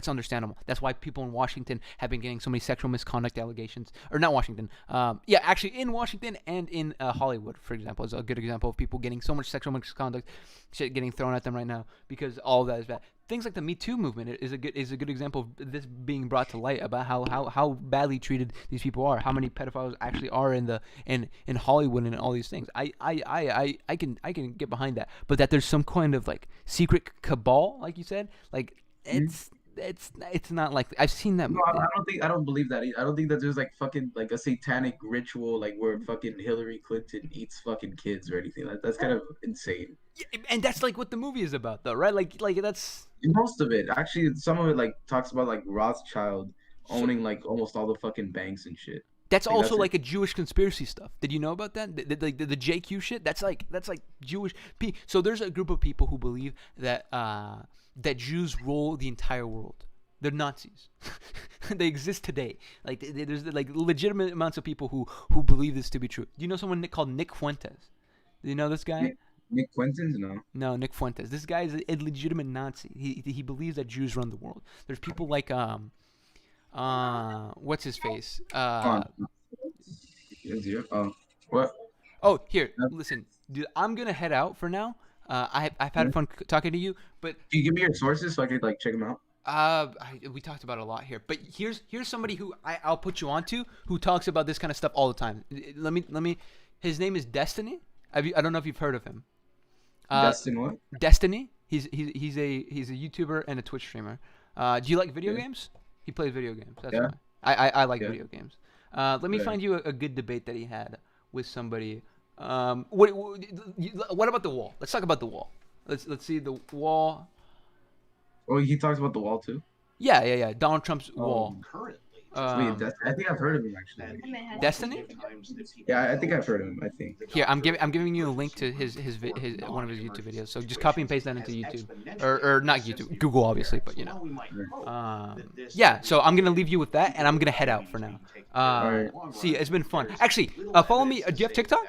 understandable. That's why people in Washington have been getting so many sexual misconduct allegations. Or not Washington. Actually in Washington and in Hollywood, for example, is a good example of people getting so much sexual misconduct shit getting thrown at them right now because all of that is bad. Things like the Me Too movement is a good example of this being brought to light about how badly treated these people are, how many pedophiles actually are in Hollywood and all these things. I can get behind that, but that there's some kind of like secret cabal, like you said, like it's not like I've seen that. No, I don't believe that. I don't think that there's like fucking like a satanic ritual like where fucking Hillary Clinton eats fucking kids or anything. That's kind of insane. Yeah, and that's like what the movie is about, though, right? Like that's most of it. Actually, some of it like talks about like Rothschild owning like almost all the fucking banks and shit. That's also like a Jewish conspiracy stuff. Did you know about that? The JQ shit. That's like Jewish. So there's a group of people who believe that that Jews rule the entire world. They're Nazis. They exist today. Like there's like legitimate amounts of people who believe this to be true. Do you know someone called Nick Fuentes? Do you know this guy? Nick Fuentes? No. No, Nick Fuentes. This guy is a legitimate Nazi. He believes that Jews run the world. There's people like what's his face? What? Oh, here. Listen, dude. I'm gonna head out for now. I've had fun talking to you, but can you give me your sources so I could like check them out? We talked about it a lot here, but here's somebody who I'll put you onto who talks about this kind of stuff all the time. Let me. His name is Destiny. I don't know if you've heard of him. Destiny what? Destiny. He's a YouTuber and a Twitch streamer. Do you like video games? He plays video games. That's why. I like video games. Let me find you a good debate that he had with somebody. What about the wall? Let's talk about the wall. Let's see the wall. Oh, he talks about the wall too. Yeah. Donald Trump's wall. Currently, Wait, I think I've heard of him actually. Destiny? Yeah, I think I've heard of him. I think. Here, I'm giving you a link to his one of his YouTube videos. So just copy and paste that into YouTube, or not YouTube, Google obviously, but you know. Yeah. So I'm gonna leave you with that, and I'm gonna head out for now. See, it's been fun. Actually, follow me. Do you have TikTok?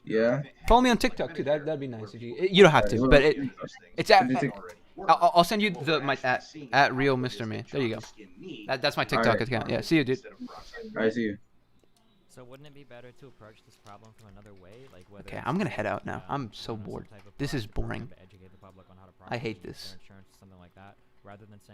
Yeah. Follow me on TikTok too. That'd be nice if you don't have to, but it's at. I'll send you my at real Mr. Me. There you go. That's my TikTok account. Yeah. See you, dude. I see you. So wouldn't it be better to approach this problem from another way, like whether? Okay, I'm gonna head out now. I'm so bored. This is boring. I hate this. Something like that, rather than saying